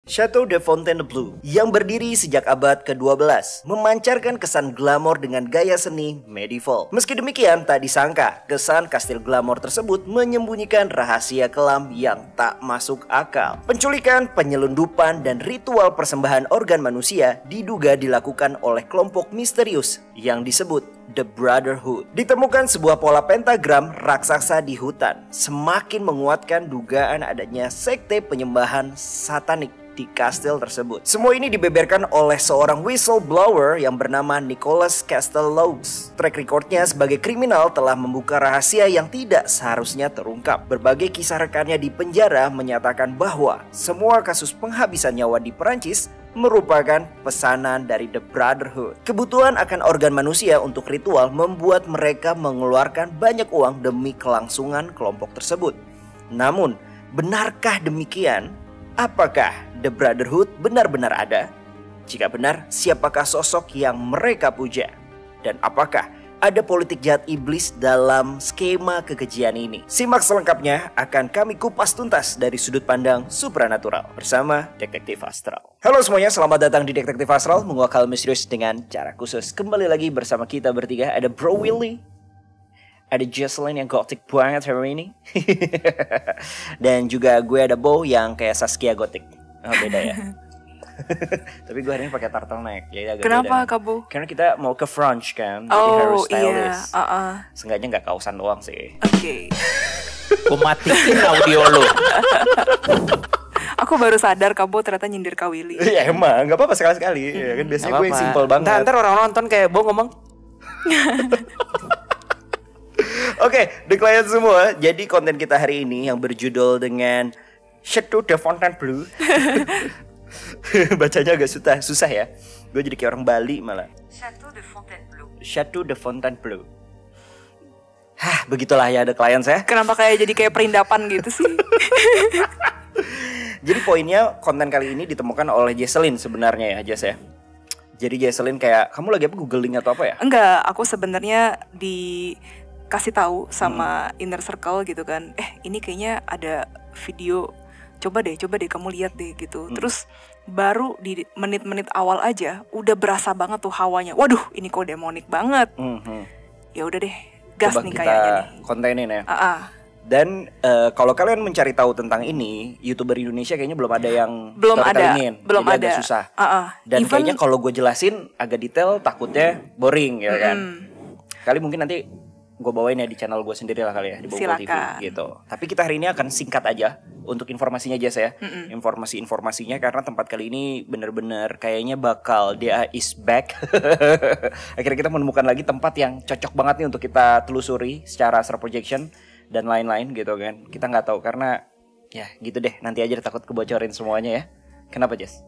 Château de Fontainebleau yang berdiri sejak abad ke-12 memancarkan kesan glamor dengan gaya seni medieval. Meski demikian, tak disangka kesan kastil glamor tersebut menyembunyikan rahasia kelam yang tak masuk akal. Penculikan, penyelundupan, dan ritual persembahan organ manusia diduga dilakukan oleh kelompok misterius yang disebut The Brotherhood. Ditemukan sebuah pola pentagram raksasa di hutan, semakin menguatkan dugaan adanya sekte penyembahan satanik di kastil tersebut. Semua ini dibeberkan oleh seorang whistleblower yang bernama Nicholas Castelloux. Track recordnya sebagai kriminal telah membuka rahasia yang tidak seharusnya terungkap. Berbagai kisah rekannya di penjara menyatakan bahwa semua kasus penghabisan nyawa di Perancis merupakan pesanan dari The Brotherhood. Kebutuhan akan organ manusia untuk ritual membuat mereka mengeluarkan banyak uang demi kelangsungan kelompok tersebut. Namun, benarkah demikian? Apakah The Brotherhood benar-benar ada? Jika benar, siapakah sosok yang mereka puja? Dan apakah ada politik jahat iblis dalam skema kekejian ini? Simak selengkapnya, akan kami kupas tuntas dari sudut pandang supranatural bersama Detektif Astral. Halo semuanya, selamat datang di Detektif Astral, menguak hal misterius dengan cara khusus. Kembali lagi bersama kita bertiga, ada Bro Willy, ada Jocelyn yang gothic banget hari ini. Dan juga gue ada Bo yang kayak Saskia gothic. Oh beda ya. Tapi gue hari ini pakai turtleneck. Jadi agak kenapa beda. Kak Bo? Karena kita mau ke French kan. Jadi harus stylish. Iya. Seenggaknya gak kausan doang sih. Oke. Gue matiin audio lo. Aku baru sadar Kak Bo ternyata nyindir Kak Willy. Iya emang, gak apa-apa sekali-sekali. Ya, kan biasanya gue yang simple banget. Ntar orang nonton kayak Bo ngomong. Oke, The Client semua. Jadi konten kita hari ini yang berjudul dengan Château de Fontainebleau. Bacanya agak susah ya. Gue jadi kayak orang Bali malah. Château de Fontainebleau. Château de Fontainebleau. Hah, begitulah ya The Client saya. Kenapa jadi kayak perindapan gitu sih? Jadi poinnya konten kali ini ditemukan oleh Jocelyn sebenarnya ya, Jess ya. Jadi Jocelyn kayak, kamu lagi apa, googling atau apa ya? Enggak, aku sebenarnya dikasih tahu sama inner circle gitu kan. Ini kayaknya ada video. Coba deh kamu lihat deh gitu. Terus baru di menit-menit awal aja udah berasa banget tuh hawanya. Waduh, ini kok demonik banget. Ya udah deh, gas coba nih kita kayaknya nih. kontenin ya. Dan kalau kalian mencari tahu tentang ini, YouTuber Indonesia kayaknya belum ada yang belum ada, jadi agak susah. Dan Even, kayaknya kalau gue jelasin agak detail, takutnya boring ya kan. Kali mungkin nanti gue bawain ya di channel gue sendiri lah kali ya, di Bobo TV gitu. Tapi kita hari ini akan singkat aja untuk informasinya aja ya. Informasinya karena tempat kali ini bener-bener kayaknya bakal dia is back. Akhirnya kita menemukan lagi tempat yang cocok banget nih untuk kita telusuri secara astral projection dan lain-lain gitu kan. Kita nggak tahu karena ya gitu deh, nanti aja takut kebocorin semuanya ya. Kenapa Jess?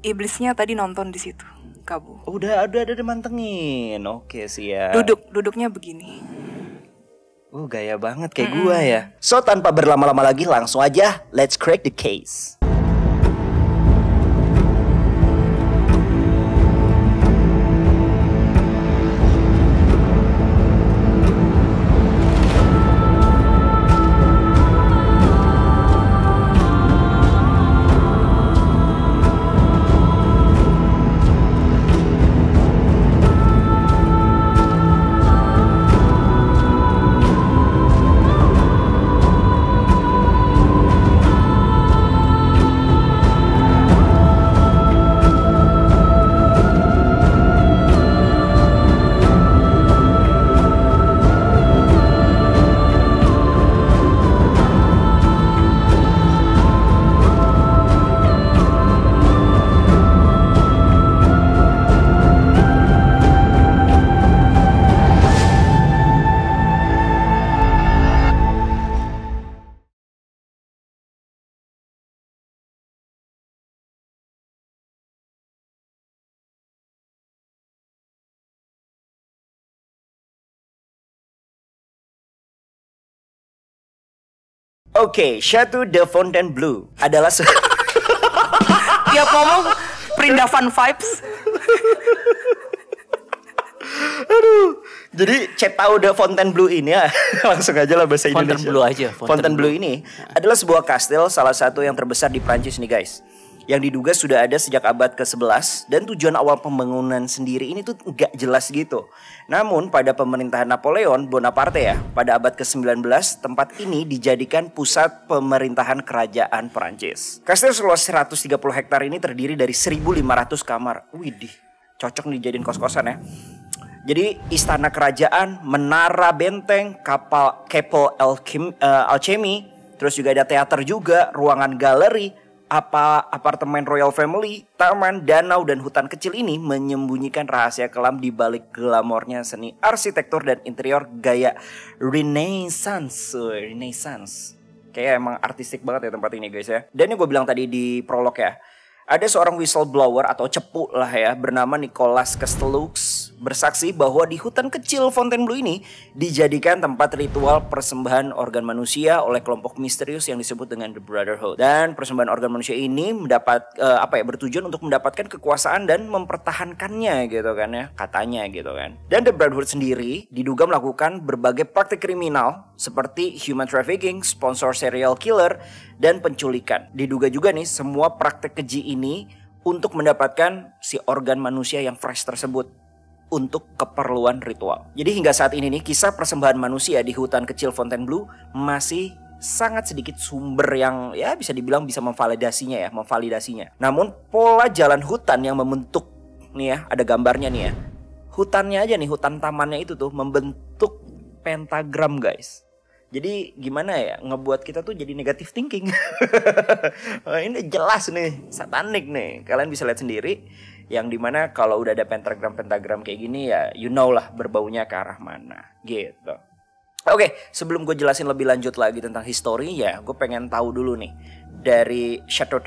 Iblisnya tadi nonton di situ, Kabu. Udah mantengin. Oke siap. Duduknya begini. Gaya banget kayak gua ya. So tanpa berlama-lama lagi langsung aja let's crack the case. Oke, Château de Fontainebleau adalah Tiap ngomong perindavan vibes. Jadi Château de Fontainebleau ini ya langsung aja lah bahasa Indonesia. Fontainebleau aja. Fontainebleau ini adalah sebuah kastil salah satu yang terbesar di Prancis nih guys. yang diduga sudah ada sejak abad ke-11 dan tujuan awal pembangunan sendiri ini tuh nggak jelas gitu. Namun pada pemerintahan Napoleon Bonaparte ya, pada abad ke-19 tempat ini dijadikan pusat pemerintahan kerajaan Perancis. Kastil seluas 130 hektar ini terdiri dari 1.500 kamar. Widih, cocok dijadiin kos-kosan ya. Jadi istana kerajaan, menara benteng, kapal alchemy, terus juga ada teater juga, ruangan galeri, apartemen royal family, taman, danau, dan hutan kecil ini menyembunyikan rahasia kelam di balik glamornya seni arsitektur dan interior gaya Renaissance. Kayak emang artistik banget ya tempat ini guys ya. Dan yang gue bilang tadi di prolog ya, ada seorang whistleblower atau cepu lah ya bernama Nicholas Castellux bersaksi bahwa di hutan kecil Fontainebleau ini dijadikan tempat ritual persembahan organ manusia oleh kelompok misterius yang disebut dengan The Brotherhood. Dan persembahan organ manusia ini bertujuan untuk mendapatkan kekuasaan dan mempertahankannya gitu kan ya, katanya gitu kan. Dan The Brotherhood sendiri diduga melakukan berbagai praktik kriminal seperti human trafficking, sponsor serial killer, dan penculikan. Diduga juga nih semua praktik keji ini untuk mendapatkan si organ manusia yang fresh tersebut untuk keperluan ritual. Jadi hingga saat ini nih kisah persembahan manusia di hutan kecil Fontainebleau masih sangat sedikit sumber yang ya bisa dibilang bisa memvalidasinya. Namun pola jalan hutan yang membentuk nih ya, ada gambarnya nih ya. Hutannya aja nih, hutan tamannya itu tuh membentuk pentagram guys. Jadi gimana ya, ngebuat kita tuh jadi negative thinking. Ini jelas nih, satanik nih. Kalian bisa lihat sendiri. Yang dimana kalau udah ada pentagram kayak gini ya you know lah berbaunya ke arah mana gitu. Oke, sebelum gue jelasin lebih lanjut lagi tentang histori ya, gue pengen tahu dulu nih dari Chateau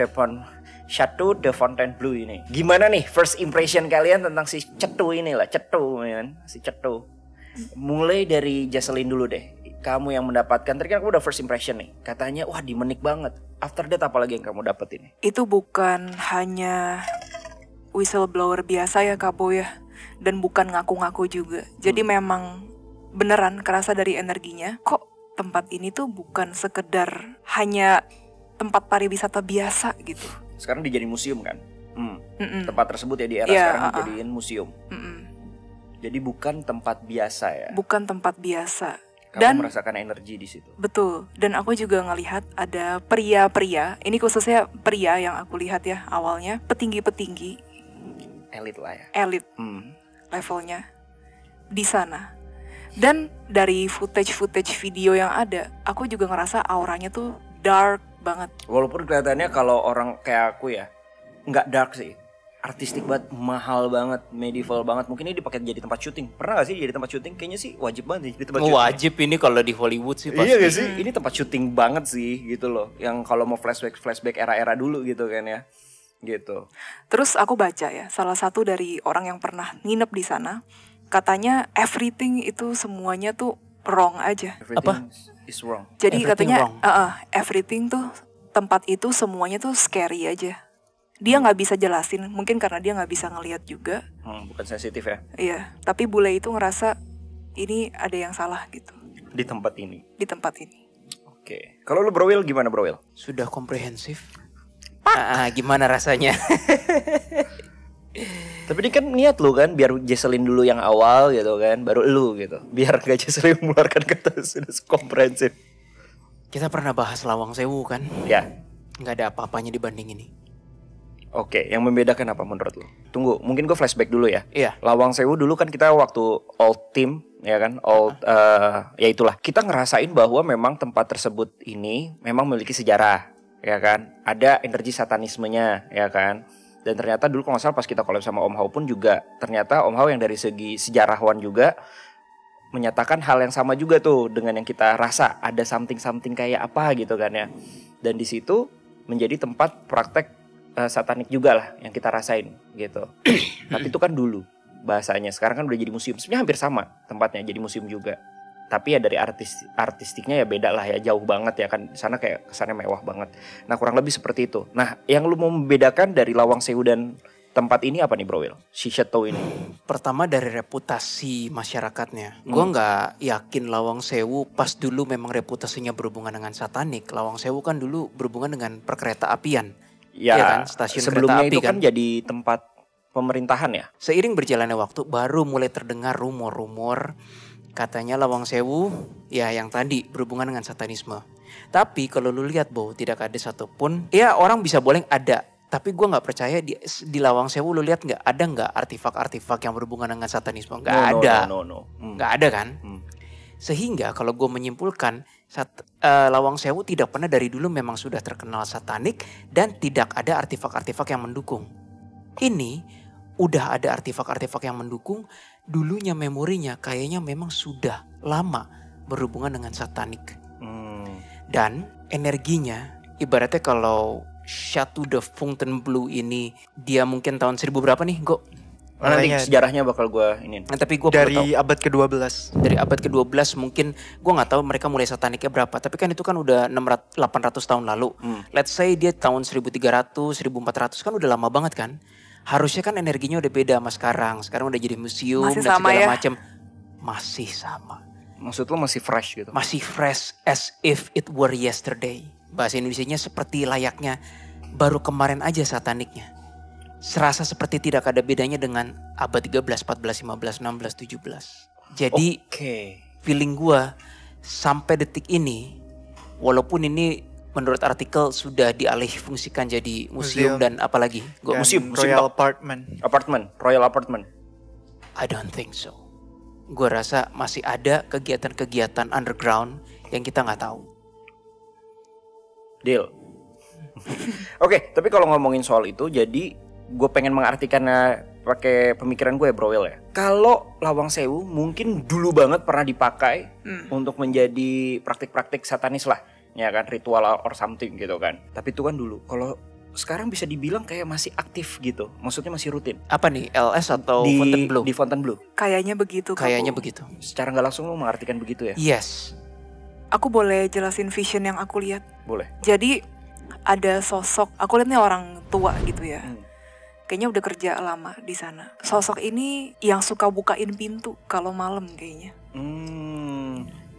de Fontainebleau ini. Gimana nih first impression kalian tentang si Cetu ini lah, si Cetu. Mulai dari Jaseline dulu deh. Kamu yang mendapatkan, tadi kan aku udah first impression nih. Katanya wah dimenik banget. After that apa lagi yang kamu dapet ini? Itu bukan hanya whistleblower biasa ya Kak Bo ya, dan bukan ngaku-ngaku juga. Jadi memang beneran kerasa dari energinya. Kok tempat ini tuh bukan sekedar hanya tempat pariwisata biasa gitu. Sekarang dijadiin museum kan? Tempat tersebut ya di era sekarang dijadiin museum. Jadi bukan tempat biasa ya? Bukan tempat biasa. Kamu merasakan energi di situ. Betul. Dan aku juga ngelihat ada pria-pria. Ini khususnya pria yang aku lihat ya awalnya. Petinggi-petinggi. Elit lah ya. Elit. Levelnya. Di sana. Dan dari footage video yang ada, aku juga ngerasa auranya tuh dark banget. Walaupun kelihatannya kalau orang kayak aku ya, nggak dark sih. Artistik banget, mahal banget, medieval banget. Mungkin ini dipakai jadi tempat syuting. Pernah gak sih jadi tempat syuting? Kayaknya sih wajib banget jadi tempat syuting. Wajib ini kalau di Hollywood sih pasti. Iya gak sih? Ini tempat syuting banget sih gitu loh. Yang kalau mau flashback era-era dulu gitu kan ya. Gitu. Terus aku baca ya, salah satu dari orang yang pernah nginep di sana, katanya everything itu semuanya tuh wrong aja. Apa? Is wrong. Jadi everything katanya everything tuh tempat itu semuanya tuh scary aja. Dia nggak bisa jelasin, mungkin karena dia nggak bisa ngelihat juga. Bukan sensitif ya? Iya, tapi bule itu ngerasa ini ada yang salah gitu. Di tempat ini? Di tempat ini. Oke. Kalau lu Bro Will gimana Bro Will? Sudah komprehensif. Gimana rasanya? Tapi ini kan niat lu kan, biar Jaseline dulu yang awal gitu kan, baru lu gitu. Biar gak Jaseline mengeluarkan kata sudah komprehensif. Kita pernah bahas Lawang Sewu kan? Ya. Nggak ada apa-apanya dibanding ini. Oke, yang membedakan apa menurut lo? Tunggu, mungkin gue flashback dulu ya. Iya. Lawang Sewu dulu kan kita waktu old team, ya kan, ya itulah. Kita ngerasain bahwa memang tempat tersebut ini memang memiliki sejarah, ya kan. Ada energi satanismenya, ya kan. Dan ternyata dulu kalau nggak salah pas kita collab sama Om Hao pun juga, ternyata Om Hao yang dari segi sejarawan juga menyatakan hal yang sama juga tuh dengan yang kita rasa. Ada something kayak apa gitu kan ya. Dan di situ menjadi tempat praktek satanik juga lah yang kita rasain gitu. Tapi itu kan dulu bahasanya. Sekarang kan udah jadi museum. Sebenarnya hampir sama tempatnya jadi museum juga. Tapi ya dari artistiknya ya beda lah ya, jauh banget ya kan. Sana kayak kesannya mewah banget. Nah kurang lebih seperti itu. Nah yang lu mau membedakan dari Lawang Sewu dan tempat ini apa nih Bro Will? Si Chateau ini. Pertama dari reputasi masyarakatnya. Gue nggak yakin Lawang Sewu pas dulu memang reputasinya berhubungan dengan satanik. Lawang Sewu kan dulu berhubungan dengan perkereta apian. Ya, kan, stasiun sebelumnya kereta api itu kan jadi tempat pemerintahan ya. Seiring berjalannya waktu baru mulai terdengar rumor-rumor katanya Lawang Sewu ya yang tadi berhubungan dengan satanisme. Tapi kalau lu lihat Bo, tidak ada satupun, ya orang bisa boleh ada. Tapi gue nggak percaya di Lawang Sewu lu lihat nggak artefak-artefak yang berhubungan dengan satanisme. Nggak ada. Nggak ada kan? Sehingga kalau gue menyimpulkan Lawang Sewu tidak pernah dari dulu memang sudah terkenal satanik dan tidak ada artefak-artefak yang mendukung. Ini udah ada artefak-artefak yang mendukung, dulunya memorinya kayaknya memang sudah lama berhubungan dengan satanik. Dan energinya ibaratnya kalau Chateau de Fontainebleau ini dia mungkin tahun 1000 berapa nih Go? Nanti sejarahnya bakal gue ini. Tapi gue dari abad ke-12. Dari abad ke-12 mungkin gue nggak tahu mereka mulai sataniknya berapa. Tapi kan itu kan udah 800 tahun lalu. Let's say dia tahun 1300, 1400 kan udah lama banget kan. Harusnya kan energinya udah beda sama sekarang. Sekarang udah jadi museum masih dan sama segala ya? macam. Masih sama. Maksud lo masih fresh gitu? Masih fresh as if it were yesterday. Bahasa Indonesianya seperti layaknya baru kemarin aja sataniknya. Serasa seperti tidak ada bedanya dengan abad 13, 14, 15, 16, 17. Jadi feeling gue sampai detik ini, walaupun ini menurut artikel sudah dialih fungsikan jadi museum dan apalagi museum Royal Royal Apartment. I don't think so. Gue rasa masih ada kegiatan-kegiatan underground yang kita nggak tahu. Deal. Oke, tapi kalau ngomongin soal itu, jadi gue pengen mengartikannya pakai pemikiran gue ya Bro Will ya. Kalau Lawang Sewu mungkin dulu banget pernah dipakai untuk menjadi praktik-praktik satanis lah, ya kan, ritual or something gitu kan. Tapi itu kan dulu. Kalau sekarang bisa dibilang kayak masih aktif gitu, maksudnya masih rutin. Apa nih, LS atau Fontainebleau? Di Fontainebleau. Kayaknya begitu. Kayaknya begitu. Secara nggak langsung lo mengartikan begitu ya? Yes. Aku boleh jelasin vision yang aku lihat? Boleh. Jadi ada sosok, aku lihat nih orang tua gitu ya. Kayaknya udah kerja lama di sana. Sosok ini yang suka bukain pintu kalau malam kayaknya.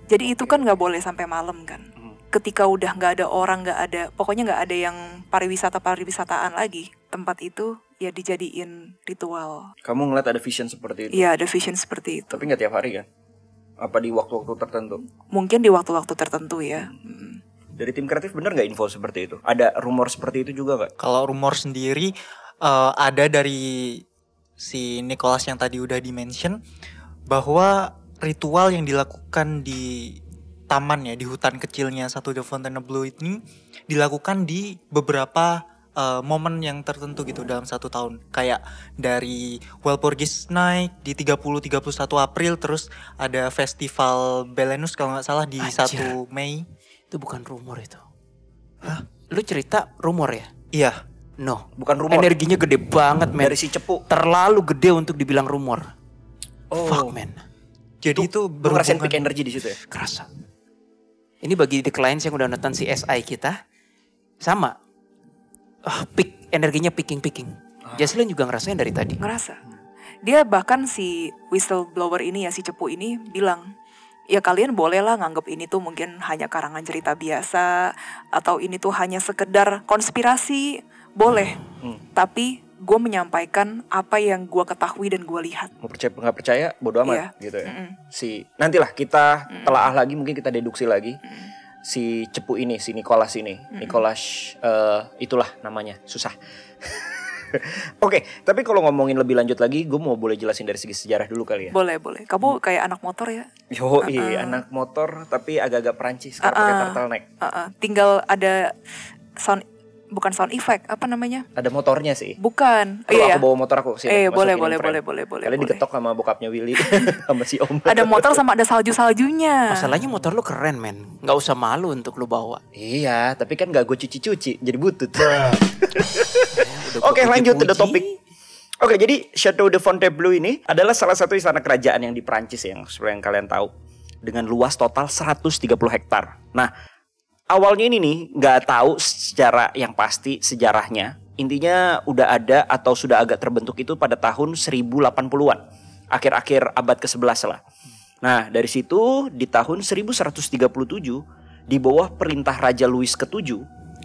Jadi itu kan nggak boleh sampai malam kan. Ketika udah nggak ada orang, pokoknya nggak ada yang pariwisataan lagi. Tempat itu ya dijadiin ritual. Kamu ngeliat ada vision seperti itu? Iya, ada vision seperti itu. Tapi nggak tiap hari kan? Apa di waktu-waktu tertentu? Mungkin di waktu-waktu tertentu ya. Dari tim kreatif bener nggak info seperti itu? Ada rumor seperti itu juga nggak? Kalau rumor sendiri ada dari si Nicholas yang tadi udah di-mention bahwa ritual yang dilakukan di taman ya, di hutan kecilnya Chateau de Fontainebleau ini dilakukan di beberapa momen yang tertentu gitu dalam 1 tahun. Kayak dari Walpurgis Night di 30-31 April, terus ada festival Belenus kalau nggak salah di 1 Mei. Itu bukan rumor itu. Hah? Lu cerita rumor ya? Iya. No, bukan rumor. Energinya gede banget, men. Dari si Cepu. Terlalu gede untuk dibilang rumor. Fuck, man. Jadi itu ngerasain peak energy di situ ya? Kerasa. Ini bagi the clients yang udah nonton CSI kita, sama. Peak energinya picking. Jaslyn juga ngerasain dari tadi. Ngerasa. Dia bahkan si whistleblower ini ya, si Cepu ini bilang, ya kalian bolehlah nganggap ini tuh mungkin hanya karangan cerita biasa, atau ini tuh hanya sekedar konspirasi, boleh. Tapi gue menyampaikan apa yang gue ketahui dan gue lihat. Mau percaya nggak percaya, bodo amat gitu ya. Nantilah kita telaah lagi, mungkin kita deduksi lagi. Si Cepu ini, si Nicholas ini, Nicholas itulah namanya, susah. Oke, tapi kalau ngomongin lebih lanjut lagi, gue mau boleh jelasin dari segi sejarah dulu kali ya. Boleh. Kamu kayak anak motor ya? Anak motor tapi agak-agak Perancis karena pakai turtleneck. Tinggal ada bukan sound effect, apa namanya? Ada motornya sih. Bukan. Aku bawa motor aku sini. Boleh. Kalian digetok sama bokapnya Willy sama si Om. Ada motor sama ada salju-saljunya. Masalahnya motor lu keren, men. Nggak usah malu untuk lu bawa. Iya, tapi kan nggak gue cuci-cuci, jadi butut. Oke, lanjut ke topik. Oke, jadi Chateau de Fontainebleau ini adalah salah satu istana kerajaan yang di Prancis yang seperti yang kalian tahu, dengan luas total 130 hektar. Nah, awalnya ini nih nggak tahu secara yang pasti sejarahnya. Intinya udah ada atau sudah agak terbentuk itu pada tahun 1080-an. Akhir-akhir abad ke-11 lah. Nah, dari situ di tahun 1137 di bawah perintah Raja Louis ke-7,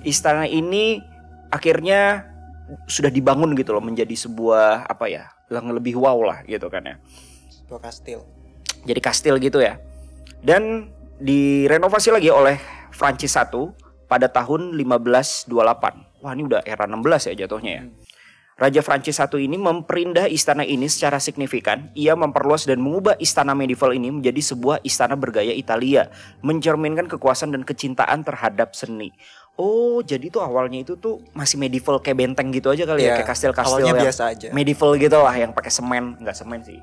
istana ini akhirnya sudah dibangun gitu loh menjadi sebuah apa ya, yang lebih wow lah gitu kan ya. Sebuah kastil. Jadi kastil gitu ya. Dan direnovasi lagi oleh Prancis I pada tahun 1528. Wah, ini udah era 16 ya jatuhnya ya. Raja Prancis I ini memperindah istana ini secara signifikan. Ia memperluas dan mengubah istana medieval ini menjadi sebuah istana bergaya Italia, mencerminkan kekuasaan dan kecintaan terhadap seni. Oh, jadi tuh awalnya itu tuh masih medieval kayak benteng gitu aja kali ya, kayak kastil-kastil awalnya yang biasa aja. medieval gitu lah, yang pakai semen, enggak semen sih.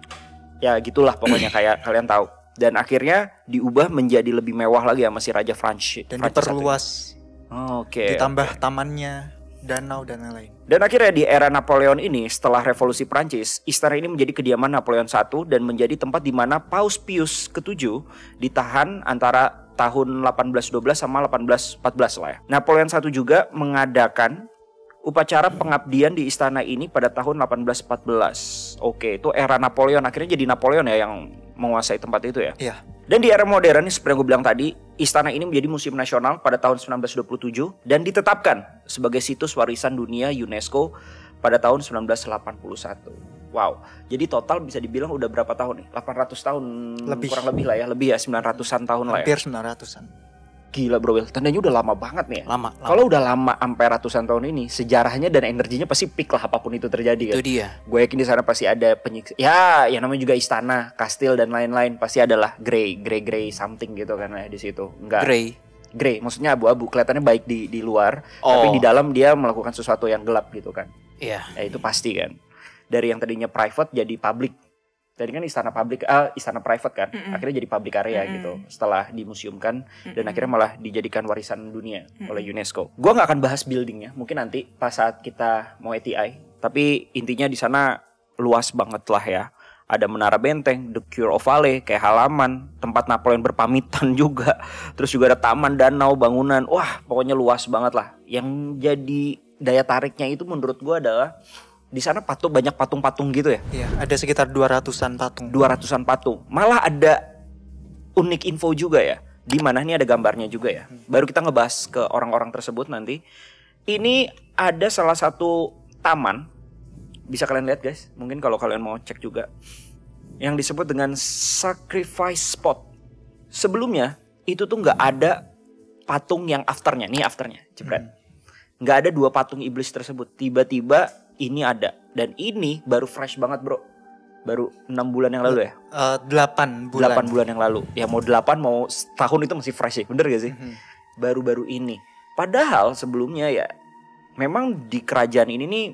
Ya gitulah pokoknya kayak kalian tahu. Dan akhirnya diubah menjadi lebih mewah lagi ya masih Raja Prancis. Dan diperluas. Oke. Ditambah tamannya, danau dan lain-lain. Dan akhirnya di era Napoleon ini, setelah revolusi Prancis, istana ini menjadi kediaman Napoleon I dan menjadi tempat di mana Paus Pius ke-7 ditahan antara tahun 1812 sama 1814 lah ya. Napoleon I juga mengadakan upacara pengabdian di istana ini pada tahun 1814. Oke, itu era Napoleon. Akhirnya jadi Napoleon ya yang menguasai tempat itu ya. Iya. Dan di era modern seperti yang gue bilang tadi, istana ini menjadi museum nasional pada tahun 1927 dan ditetapkan sebagai situs warisan dunia UNESCO pada tahun 1981. Wow, jadi total bisa dibilang udah berapa tahun nih? 800 tahun Lebih. kurang lebih lah ya, lebih ya 900-an tahun lah ya. Hampir 900-an. Gila bro, tandanya udah lama banget nih ya. Lama. Kalau udah lama sampai ratusan tahun ini, sejarahnya dan energinya pasti peak lah apapun itu terjadi kan. Itu dia. Gue yakin di sana pasti ada penyiksa. Ya, yang namanya juga istana, kastil dan lain-lain pasti adalah grey something gitu kan ya di situ. Enggak. Grey, maksudnya abu-abu, kelihatannya baik di luar, tapi di dalam dia melakukan sesuatu yang gelap gitu kan. Iya. Ya itu pasti kan. Dari yang tadinya private jadi public. Tadi kan istana private kan, akhirnya jadi public area gitu. Setelah dimuseumkan dan akhirnya malah dijadikan warisan dunia oleh UNESCO. Gua nggak akan bahas buildingnya, mungkin nanti pas saat kita mau ETI. Tapi intinya di sana luas banget lah ya. Ada menara benteng, The Cure of Valley, kayak halaman, tempat Napoleon berpamitan juga. Terus juga ada taman, danau, bangunan. Wah, pokoknya luas banget lah. Yang jadi daya tariknya itu menurut gua adalah di sana banyak patung-patung gitu ya. Iya, ada sekitar 200-an patung. 200-an patung. Malah ada unik info juga ya. Di mana ini ada gambarnya juga ya. Baru kita ngebahas ke orang-orang tersebut nanti. Ini ada salah satu taman. Bisa kalian lihat guys. Mungkin kalau kalian mau cek juga. Yang disebut dengan Sacrifice Spot. Sebelumnya itu tuh nggak ada patung yang afternya. Nih afternya, jebret. Nggak ada 2 patung iblis tersebut. Tiba-tiba ini ada. Dan ini baru fresh banget bro. Baru 6 bulan yang lalu ya. 8 bulan. 8 bulan yang lalu. Ya mau 8 mau setahun itu masih fresh ya. Bener gak sih? Baru-baru ini. Padahal sebelumnya ya, memang di kerajaan ini nih,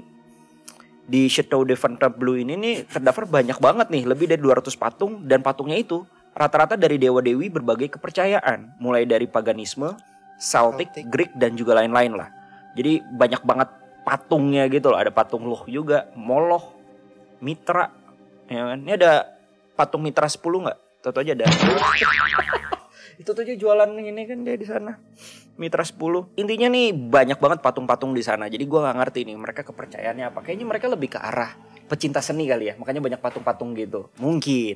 di Chateau de Fontainebleau ini nih terdapat banyak banget nih. Lebih dari 200 patung. Dan patungnya itu rata-rata dari dewa-dewi berbagai kepercayaan. Mulai dari paganisme, Celtic, Greek dan juga lain-lain lah. Jadi banyak banget patungnya gitu loh. Ada patung Loh juga, Moloch, Mitra, ya kan? Ini ada patung Mitra 10 nggak? Tahu aja ada. Itu tuh aja jualan ini kan dia di sana. Mitra 10. Intinya nih banyak banget patung-patung di sana. Jadi gua nggak ngerti nih mereka kepercayaannya apa. Kayaknya mereka lebih ke arah pecinta seni kali ya. Makanya banyak patung-patung gitu. Mungkin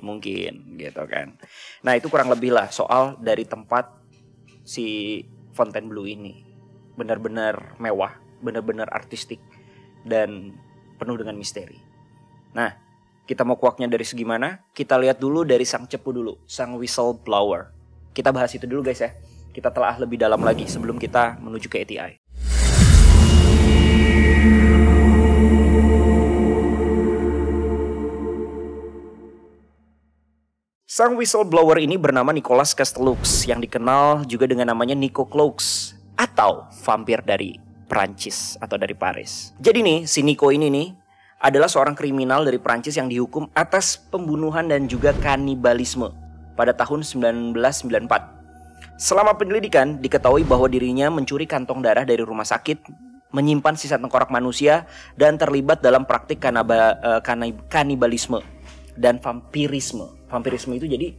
gitu kan. Nah, itu kurang lebih lah soal dari tempat si Fontainebleau ini. Benar-benar mewah, benar-benar artistik dan penuh dengan misteri. Nah, kita mau kuaknya dari segi mana? Kita lihat dulu dari sang cepu dulu, sang whistleblower. Kita bahas itu dulu guys ya. Kita telah lebih dalam lagi sebelum kita menuju ke ETI. Sang whistleblower ini bernama Nicolas Castellux yang dikenal juga dengan namanya Nico Cloaks atau vampir dari Prancis atau dari Paris. Jadi nih, si Nico ini nih adalah seorang kriminal dari Prancis yang dihukum atas pembunuhan dan juga kanibalisme pada tahun 1994. Selama penyelidikan, diketahui bahwa dirinya mencuri kantong darah dari rumah sakit, menyimpan sisa tengkorak manusia, dan terlibat dalam praktik kanibalisme dan vampirisme. Vampirisme itu jadi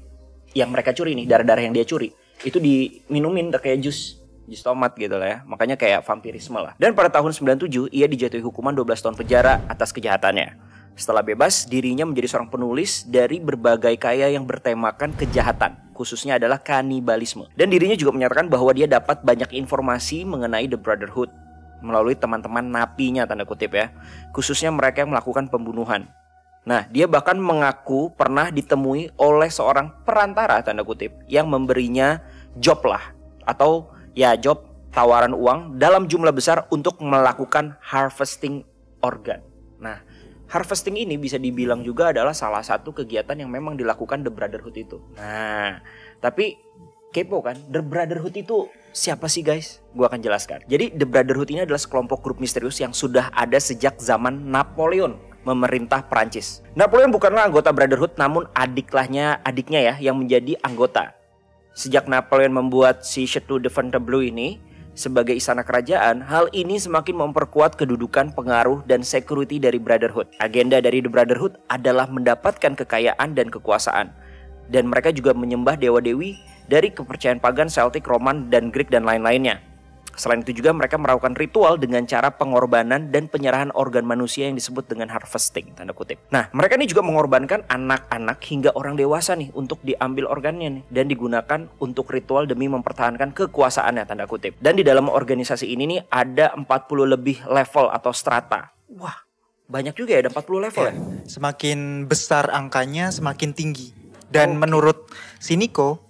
yang mereka curi nih, darah-darah yang dia curi, itu diminumin kayak jus tomat gitu lah ya. Makanya kayak vampirisme lah. Dan pada tahun 97 ia dijatuhi hukuman 12 tahun penjara atas kejahatannya. Setelah bebas, dirinya menjadi seorang penulis dari berbagai karya yang bertemakan kejahatan, khususnya adalah kanibalisme. Dan dirinya juga menyatakan bahwa dia dapat banyak informasi mengenai The Brotherhood, melalui teman-teman napinya tanda kutip ya, khususnya mereka yang melakukan pembunuhan. Nah, dia bahkan mengaku pernah ditemui oleh seorang perantara tanda kutip yang memberinya job lah, atau ya job tawaran uang dalam jumlah besar untuk melakukan harvesting organ. Nah, harvesting ini bisa dibilang juga adalah salah satu kegiatan yang memang dilakukan The Brotherhood itu. Nah, tapi kepo kan, The Brotherhood itu siapa sih guys? Gua akan jelaskan. Jadi The Brotherhood ini adalah sekelompok grup misterius yang sudah ada sejak zaman Napoleon memerintah Perancis. Napoleon bukanlah anggota Brotherhood, namun adiknya ya yang menjadi anggota. Sejak Napoleon membuat si Chateau de Fontainebleau ini sebagai istana kerajaan, hal ini semakin memperkuat kedudukan, pengaruh, dan security dari Brotherhood. Agenda dari The Brotherhood adalah mendapatkan kekayaan dan kekuasaan. Dan mereka juga menyembah dewa-dewi dari kepercayaan pagan, Celtic, Roman, dan Greek, dan lain-lainnya. Selain itu juga mereka melakukan ritual dengan cara pengorbanan dan penyerahan organ manusia yang disebut dengan harvesting, tanda kutip. Nah, mereka ini juga mengorbankan anak-anak hingga orang dewasa nih untuk diambil organnya nih, dan digunakan untuk ritual demi mempertahankan kekuasaannya, tanda kutip. Dan di dalam organisasi ini nih ada 40 lebih level atau strata. Wah, banyak juga ya, ada 40 level ya. Semakin besar angkanya semakin tinggi. Dan menurut si Nico,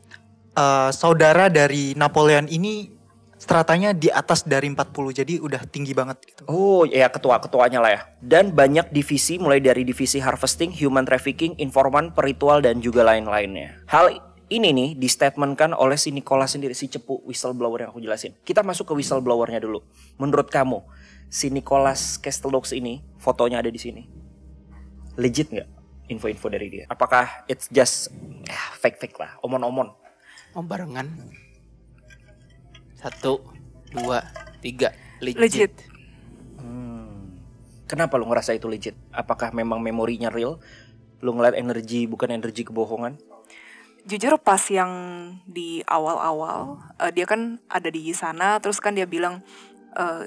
saudara dari Napoleon ini stratanya di atas dari 40, jadi udah tinggi banget gitu. Oh ya, ketua-ketuanya lah ya. Dan banyak divisi, mulai dari divisi harvesting, human trafficking, informan, peritual, dan juga lain-lainnya. Hal ini nih distatementkan oleh si Nicholas sendiri, si cepu whistleblower yang aku jelasin. Kita masuk ke whistleblowernya dulu. Menurut kamu, si Nicholas Casteldox ini, fotonya ada di sini, legit nggak info-info dari dia? Apakah it's just fake-fake lah, omon-omon? Barengan. 1, 2, 3, Legit. Kenapa lu ngerasa itu legit? Apakah memang memorinya real? Lu ngeliat energi, bukan energi kebohongan? Jujur pas yang di awal-awal dia kan ada di sana, terus kan dia bilang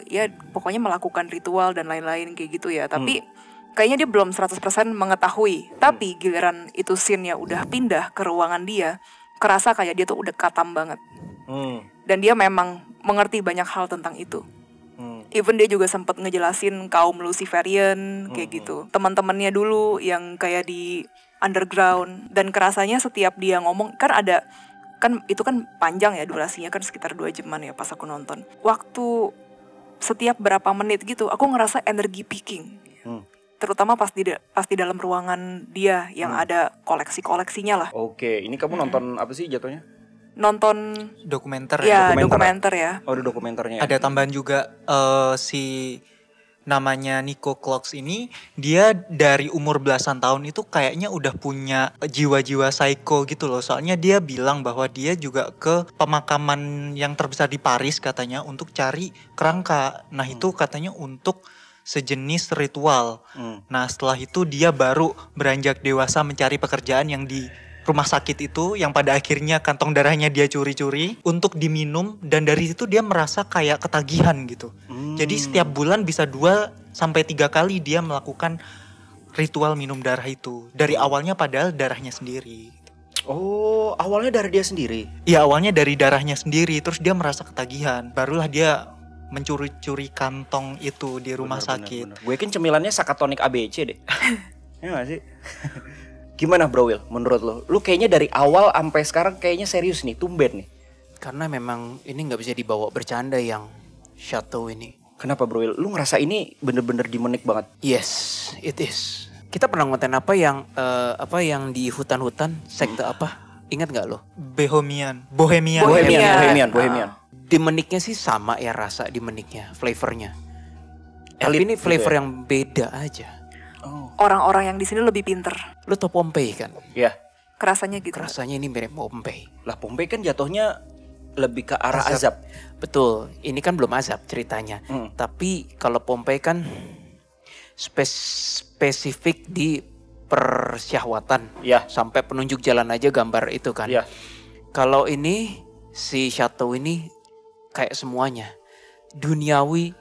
ya pokoknya melakukan ritual dan lain-lain kayak gitu ya. Tapi kayaknya dia belum 100% mengetahui. Tapi giliran itu scene-nya udah pindah ke ruangan dia, kerasa kayak dia tuh udah katam banget. Dan dia memang mengerti banyak hal tentang itu. Even dia juga sempat ngejelasin kaum Luciferian kayak gitu. Teman-temannya dulu yang kayak di underground. Dan kerasanya setiap dia ngomong, kan ada, kan itu kan panjang ya durasinya, kan sekitar 2 jaman ya pas aku nonton. Waktu setiap berapa menit gitu aku ngerasa energi peaking. Terutama pas di dalam ruangan dia yang ada koleksi-koleksinya lah. Oke, ini kamu nonton apa sih jatuhnya? Nonton Dokumenter ya, ya. dokumenter ya. Oh, ada dokumenternya. Ada tambahan juga si namanya Nico Clocks ini, dia dari umur belasan tahun itu kayaknya udah punya jiwa-jiwa psycho gitu loh. Soalnya dia bilang bahwa dia juga ke pemakaman yang terbesar di Paris katanya untuk cari kerangka. Nah itu katanya untuk sejenis ritual. Nah setelah itu dia baru beranjak dewasa mencari pekerjaan yang di rumah sakit itu, yang pada akhirnya kantong darahnya dia curi-curi untuk diminum, dan dari situ dia merasa kayak ketagihan gitu. Jadi setiap bulan bisa 2-3 kali dia melakukan ritual minum darah itu. Dari awalnya padahal darahnya sendiri. Oh, awalnya dari dia sendiri? Iya, awalnya dari darahnya sendiri, terus dia merasa ketagihan. Barulah dia mencuri-curi kantong itu di rumah sakit. Gue yakin cemilannya Sakatonik ABC deh. Ya gak sih? Gimana Bro Will, menurut lo? Lu kayaknya dari awal sampai sekarang kayaknya serius nih, tumben nih. Karena memang ini gak bisa dibawa bercanda yang Chateau ini. Kenapa Bro Will? Lu ngerasa ini bener-bener dimenik banget? Yes, it is. Kita pernah ngonten apa yang di hutan-hutan, sekte apa? Ingat gak lo? Bohemian. Dimeniknya sih sama ya, rasa dimeniknya, flavornya. Tapi Elit ini flavor gitu ya? yang beda aja. Orang-orang yang di sini lebih pinter. Lo tau Pompei kan? Ya. Kerasanya gitu. Rasanya ini mirip Pompei. Lah Pompei kan jatuhnya lebih ke arah azab. Betul, ini kan belum azab ceritanya. Tapi kalau Pompei kan spesifik di persyahwatan. Ya. Sampai penunjuk jalan aja gambar itu kan. Ya. Kalau ini, si Chateau ini kayak semuanya. Duniawi,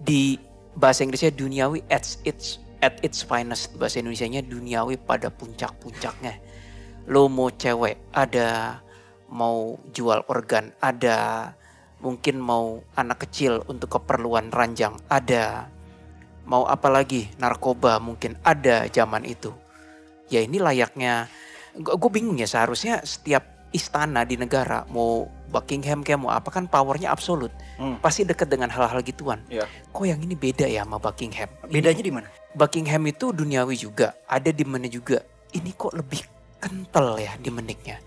di bahasa Inggrisnya duniawi at its finest. Bahasa Indonesianya duniawi pada puncak-puncaknya. Lo mau cewek ada, mau jual organ ada, Mungkin mau anak kecil untuk keperluan ranjang, ada. Mau apa lagi, narkoba mungkin ada zaman itu. Ya ini layaknya, gue bingung ya, seharusnya setiap istana di negara, mau Buckingham kayak mau apa, kan powernya absolut. Pasti dekat dengan hal-hal gituan. Iya. Kok yang ini beda ya sama Buckingham? Bedanya di mana? Buckingham itu duniawi juga, ada di mana juga. Ini kok lebih kental ya di meniknya.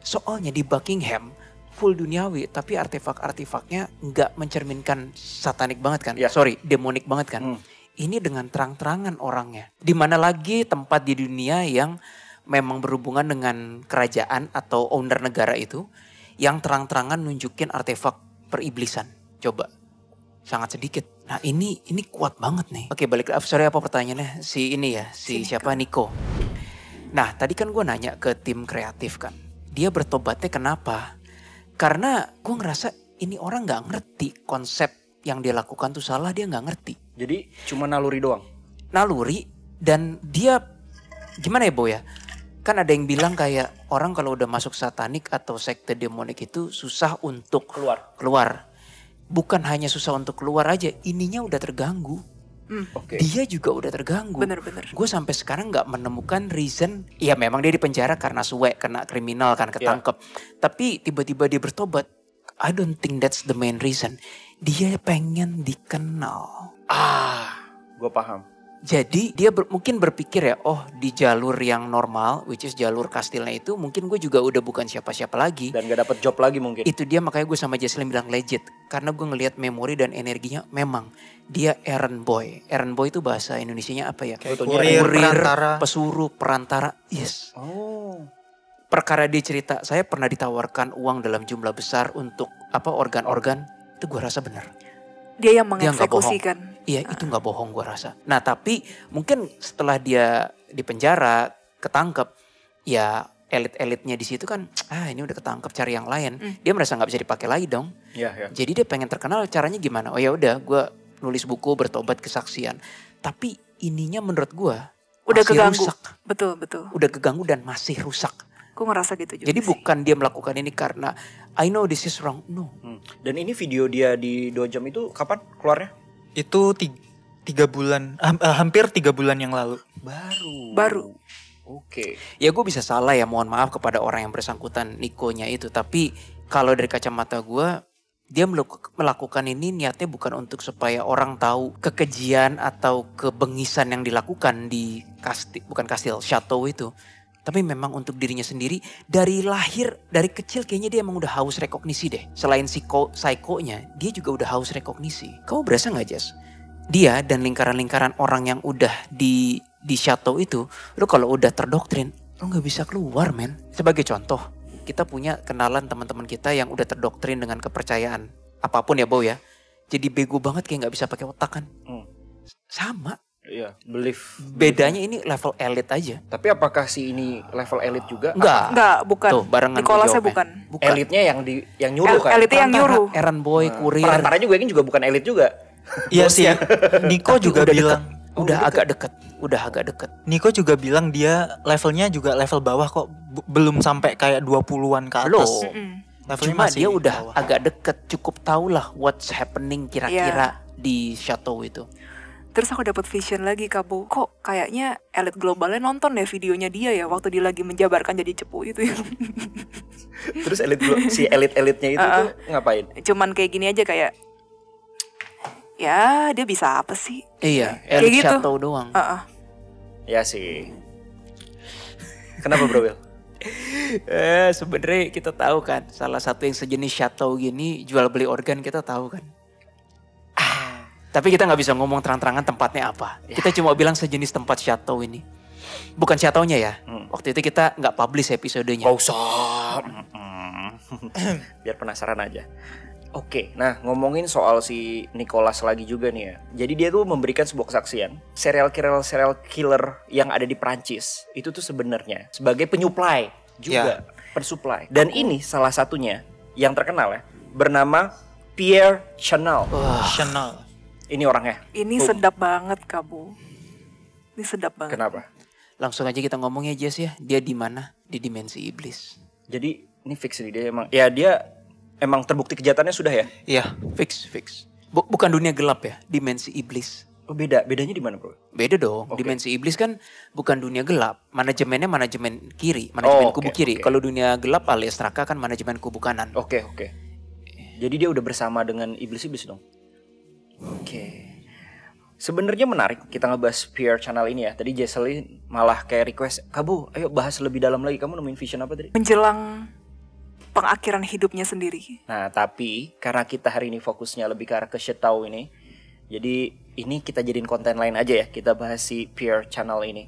Soalnya di Buckingham full duniawi, tapi artefak-artefaknya nggak mencerminkan satanik banget kan? Ya. Sorry, demonik banget kan? Ini dengan terang-terangan orangnya. Di mana lagi tempat di dunia yang memang berhubungan dengan kerajaan atau owner negara itu yang terang-terangan nunjukin artefak periblisan? Coba, sangat sedikit. Nah ini kuat banget nih. Oke, balik. Sorry, apa pertanyaannya? Si ini ya, si siapa, Nico. Nah tadi kan gue nanya ke tim kreatif kan, dia bertobatnya kenapa? Karena gue ngerasa ini orang gak ngerti konsep yang dia lakukan tuh salah, dia gak ngerti. Jadi cuma naluri doang? Naluri, dan dia gimana ya Bo ya? Kan ada yang bilang kayak orang kalau udah masuk satanik atau sekte demonik itu susah untuk keluar. Bukan hanya susah untuk keluar aja, ininya udah terganggu. Oke. Dia juga udah terganggu. Bener-bener. Gue sampai sekarang nggak menemukan reason. Ya memang dia dipenjara karena suwe, kena kriminal kan, ketangkep. Tapi tiba-tiba dia bertobat. I don't think that's the main reason. Dia pengen dikenal. Gue paham. Jadi dia mungkin berpikir ya, oh di jalur yang normal, which is jalur kastilnya itu, mungkin gue juga udah bukan siapa-siapa lagi. Dan gak dapet job lagi mungkin. Itu dia, makanya gue sama Jesslyn bilang legit. Karena gue ngelihat memori dan energinya, memang dia errand boy. Errand boy itu bahasa Indonesianya apa ya? Kayak kurir, perantara. Pesuruh, perantara. Yes. Oh. Perkara dia cerita, saya pernah ditawarkan uang dalam jumlah besar untuk organ-organ. Itu gue rasa benar. Dia yang Dia nggak bohong. mengeksekusikan. Iya, itu nggak bohong gue rasa. Nah tapi mungkin setelah dia di penjara, ketangkep, ya elit-elitnya di situ kan, ini udah ketangkep, cari yang lain. Dia merasa nggak bisa dipakai lagi dong. Iya. Jadi dia pengen terkenal, caranya gimana? Oh ya udah, gue nulis buku, bertobat, kesaksian. Tapi ininya menurut gue Udah masih keganggu. rusak. Betul. Udah keganggu dan masih rusak. Gue ngerasa gitu juga Jadi sih. bukan dia melakukan ini karena I know this is wrong. No. Dan ini video dia di 2 jam itu kapan keluarnya? Itu 3 bulan, hampir 3 bulan yang lalu. Baru. Oke. Ya gue bisa salah ya, mohon maaf kepada orang yang bersangkutan, Nikonya itu. Tapi kalau dari kacamata gue, dia melakukan ini niatnya bukan untuk supaya orang tahu kekejian atau kebengisan yang dilakukan di kastil, chateau itu. Tapi memang untuk dirinya sendiri, dari lahir, dari kecil kayaknya dia emang udah haus rekognisi deh. Selain psikonya, dia juga udah haus rekognisi. Kamu berasa gak Jess? Dia dan lingkaran-lingkaran orang yang udah di chateau itu, lu kalau udah terdoktrin, lu gak bisa keluar men. Sebagai contoh, kita punya kenalan teman-teman kita yang udah terdoktrin dengan kepercayaan. Apapun ya Bo ya. Jadi bego banget kayak gak bisa pakai otak kan. Sama. Iya, belief. Bedanya ini level elit aja. Tapi apakah si ini level elit juga? Enggak, bukan. Tuh, barengan Nicholasnya gue bukan. jawabnya. Elitnya yang nyuruh kan? Elitnya yang nyuruh. Errand boy, kurir. Perantara juga ini juga bukan elit juga. Iya sih. Niko Tapi juga udah bilang. Udah agak deket. Niko juga bilang dia levelnya juga level bawah kok. Belum sampai kayak 20-an ke atas. Loh. Levelnya Cuma masih dia udah bawah. agak deket. Cukup tau lah what's happening kira-kira di chateau itu. Terus aku dapat vision lagi Kabo. Kok kayaknya elit globalnya nonton deh videonya dia ya waktu dia lagi menjabarkan jadi cepu itu ya. Terus si elit-elitnya itu tuh ngapain? Cuman kayak gini aja kayak, ya dia bisa apa sih? Iya, Kayak elit gitu. chateau doang. Ya sih. Kenapa Bro Will? Sebenarnya kita tahu kan, salah satu yang sejenis chateau gini jual beli organ, kita tahu kan. Tapi kita nggak bisa ngomong terang-terangan tempatnya apa. Kita cuma bilang sejenis tempat chateau ini. Bukan chateaunya ya. Waktu itu kita nggak publish episodenya. Gak usah. Biar penasaran aja. Oke, nah ngomongin soal si Nicholas lagi juga nih ya. Jadi dia tuh memberikan sebuah kesaksian. Serial killer yang ada di Prancis itu tuh sebenarnya sebagai penyuplai juga, pensuplai. Dan ini salah satunya yang terkenal ya, bernama Pierre Chanel. Chanel. Ini orangnya. Ini sedap banget Kabo. Ini sedap banget. Kenapa? Langsung aja kita ngomong ya Jess ya. Dia di mana? Di dimensi iblis. Jadi ini fix nih dia emang. Ya dia emang terbukti kejahatannya sudah ya? Iya. Fix. Bukan dunia gelap ya, dimensi iblis. Oh, bedanya di mana, Bro? Beda dong. Oke. Dimensi iblis kan bukan dunia gelap. Manajemennya manajemen kiri, manajemen kubu kiri. oke. Kalau dunia gelap alias neraka kan manajemen kubu kanan. Oke. Jadi dia udah bersama dengan iblis-iblis dong. Oke. Sebenarnya menarik kita ngebahas PR channel ini ya. Tadi Jesselyn malah kayak request, "Kabu, ayo bahas lebih dalam lagi. Kamu nemuin vision apa tadi?" Menjelang pengakhiran hidupnya sendiri. Nah, tapi karena kita hari ini fokusnya lebih ke arah ke Shetau ini, jadi ini kita jadiin konten lain aja ya. Kita bahas si PR channel ini.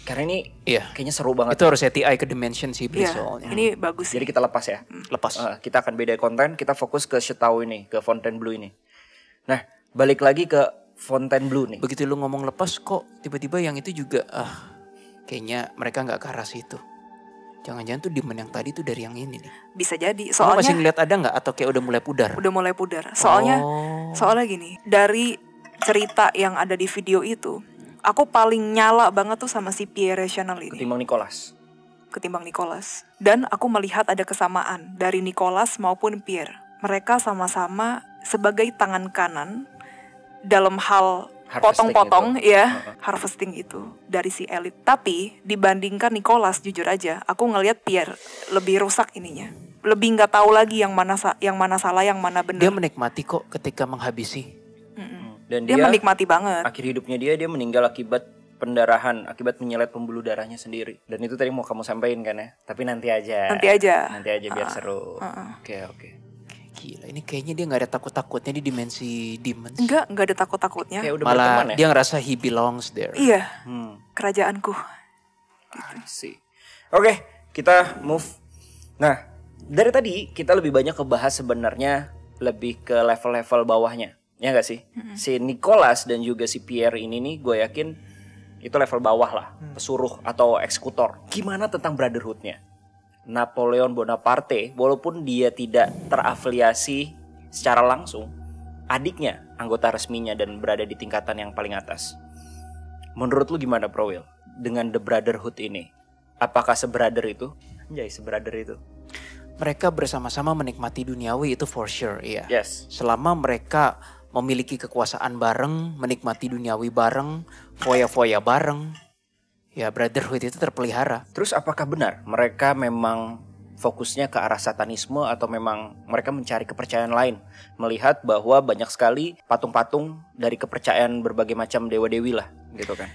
Karena ini Iya. kayaknya seru banget. Itu harus ATI ke dimension si iblis Iya, soalnya. ini bagus sih. Jadi kita lepas ya. Lepas. Kita akan beda konten, kita fokus ke Shetau ini, ke Fontainebleau ini. Nah, balik lagi ke Fontainebleau nih. Begitu lu ngomong lepas kok tiba-tiba yang itu juga kayaknya mereka nggak ke arah situ. Jangan-jangan tuh demon yang tadi tuh dari yang ini nih. Bisa jadi. Kamu Soalnya masih ngeliat ada nggak atau kayak udah mulai pudar? udah mulai pudar. Soalnya Oh. soalnya gini, dari cerita yang ada di video itu, aku paling nyala banget tuh sama si Pierre Chanel ini Ketimbang Nicholas. ketimbang Nicholas. Dan aku melihat ada kesamaan dari Nicholas maupun Pierre. Mereka sama-sama sebagai tangan kanan dalam hal Harvesting potong-potong itu. ya, harvesting itu dari si elit. Tapi dibandingkan Nicholas, jujur aja, aku ngelihat Pierre lebih rusak ininya. Lebih nggak tahu lagi yang mana salah, yang mana Dia benar. menikmati kok ketika menghabisi. Dan Dia dia menikmati banget. akhir hidupnya dia meninggal akibat pendarahan, akibat menyelet pembuluh darahnya sendiri. Dan itu tadi mau kamu sampaikan kan ya? Tapi nanti aja. Nanti aja. Nanti aja biar seru. Oke. Gila, ini kayaknya dia nggak ada takut-takutnya di dimensi demons. Enggak ada takut-takutnya. Kayak udah berteman Malah ya? dia ngerasa he belongs there. Iya, Hmm. kerajaanku. I see. Oke, kita move. Nah, dari tadi kita lebih banyak ngebahas sebenarnya lebih ke level-level bawahnya. Ya gak sih? Si Nicholas dan juga si Pierre ini nih gue yakin itu level bawah lah. Pesuruh atau eksekutor. Gimana tentang brotherhoodnya? Napoleon Bonaparte, walaupun dia tidak terafiliasi secara langsung, adiknya anggota resminya dan berada di tingkatan yang paling atas. Menurut lu gimana, Bro Will? Dengan The Brotherhood ini, apakah sebrother itu? Anjay, sebrother itu. Mereka bersama-sama menikmati duniawi itu for sure, iya. Yes. Selama mereka memiliki kekuasaan bareng, menikmati duniawi bareng, foya-foya bareng, ya brotherhood itu terpelihara. Terus apakah benar mereka memang fokusnya ke arah satanisme atau memang mereka mencari kepercayaan lain? Melihat bahwa banyak sekali patung-patung dari kepercayaan berbagai macam dewa-dewi lah, gitu kan.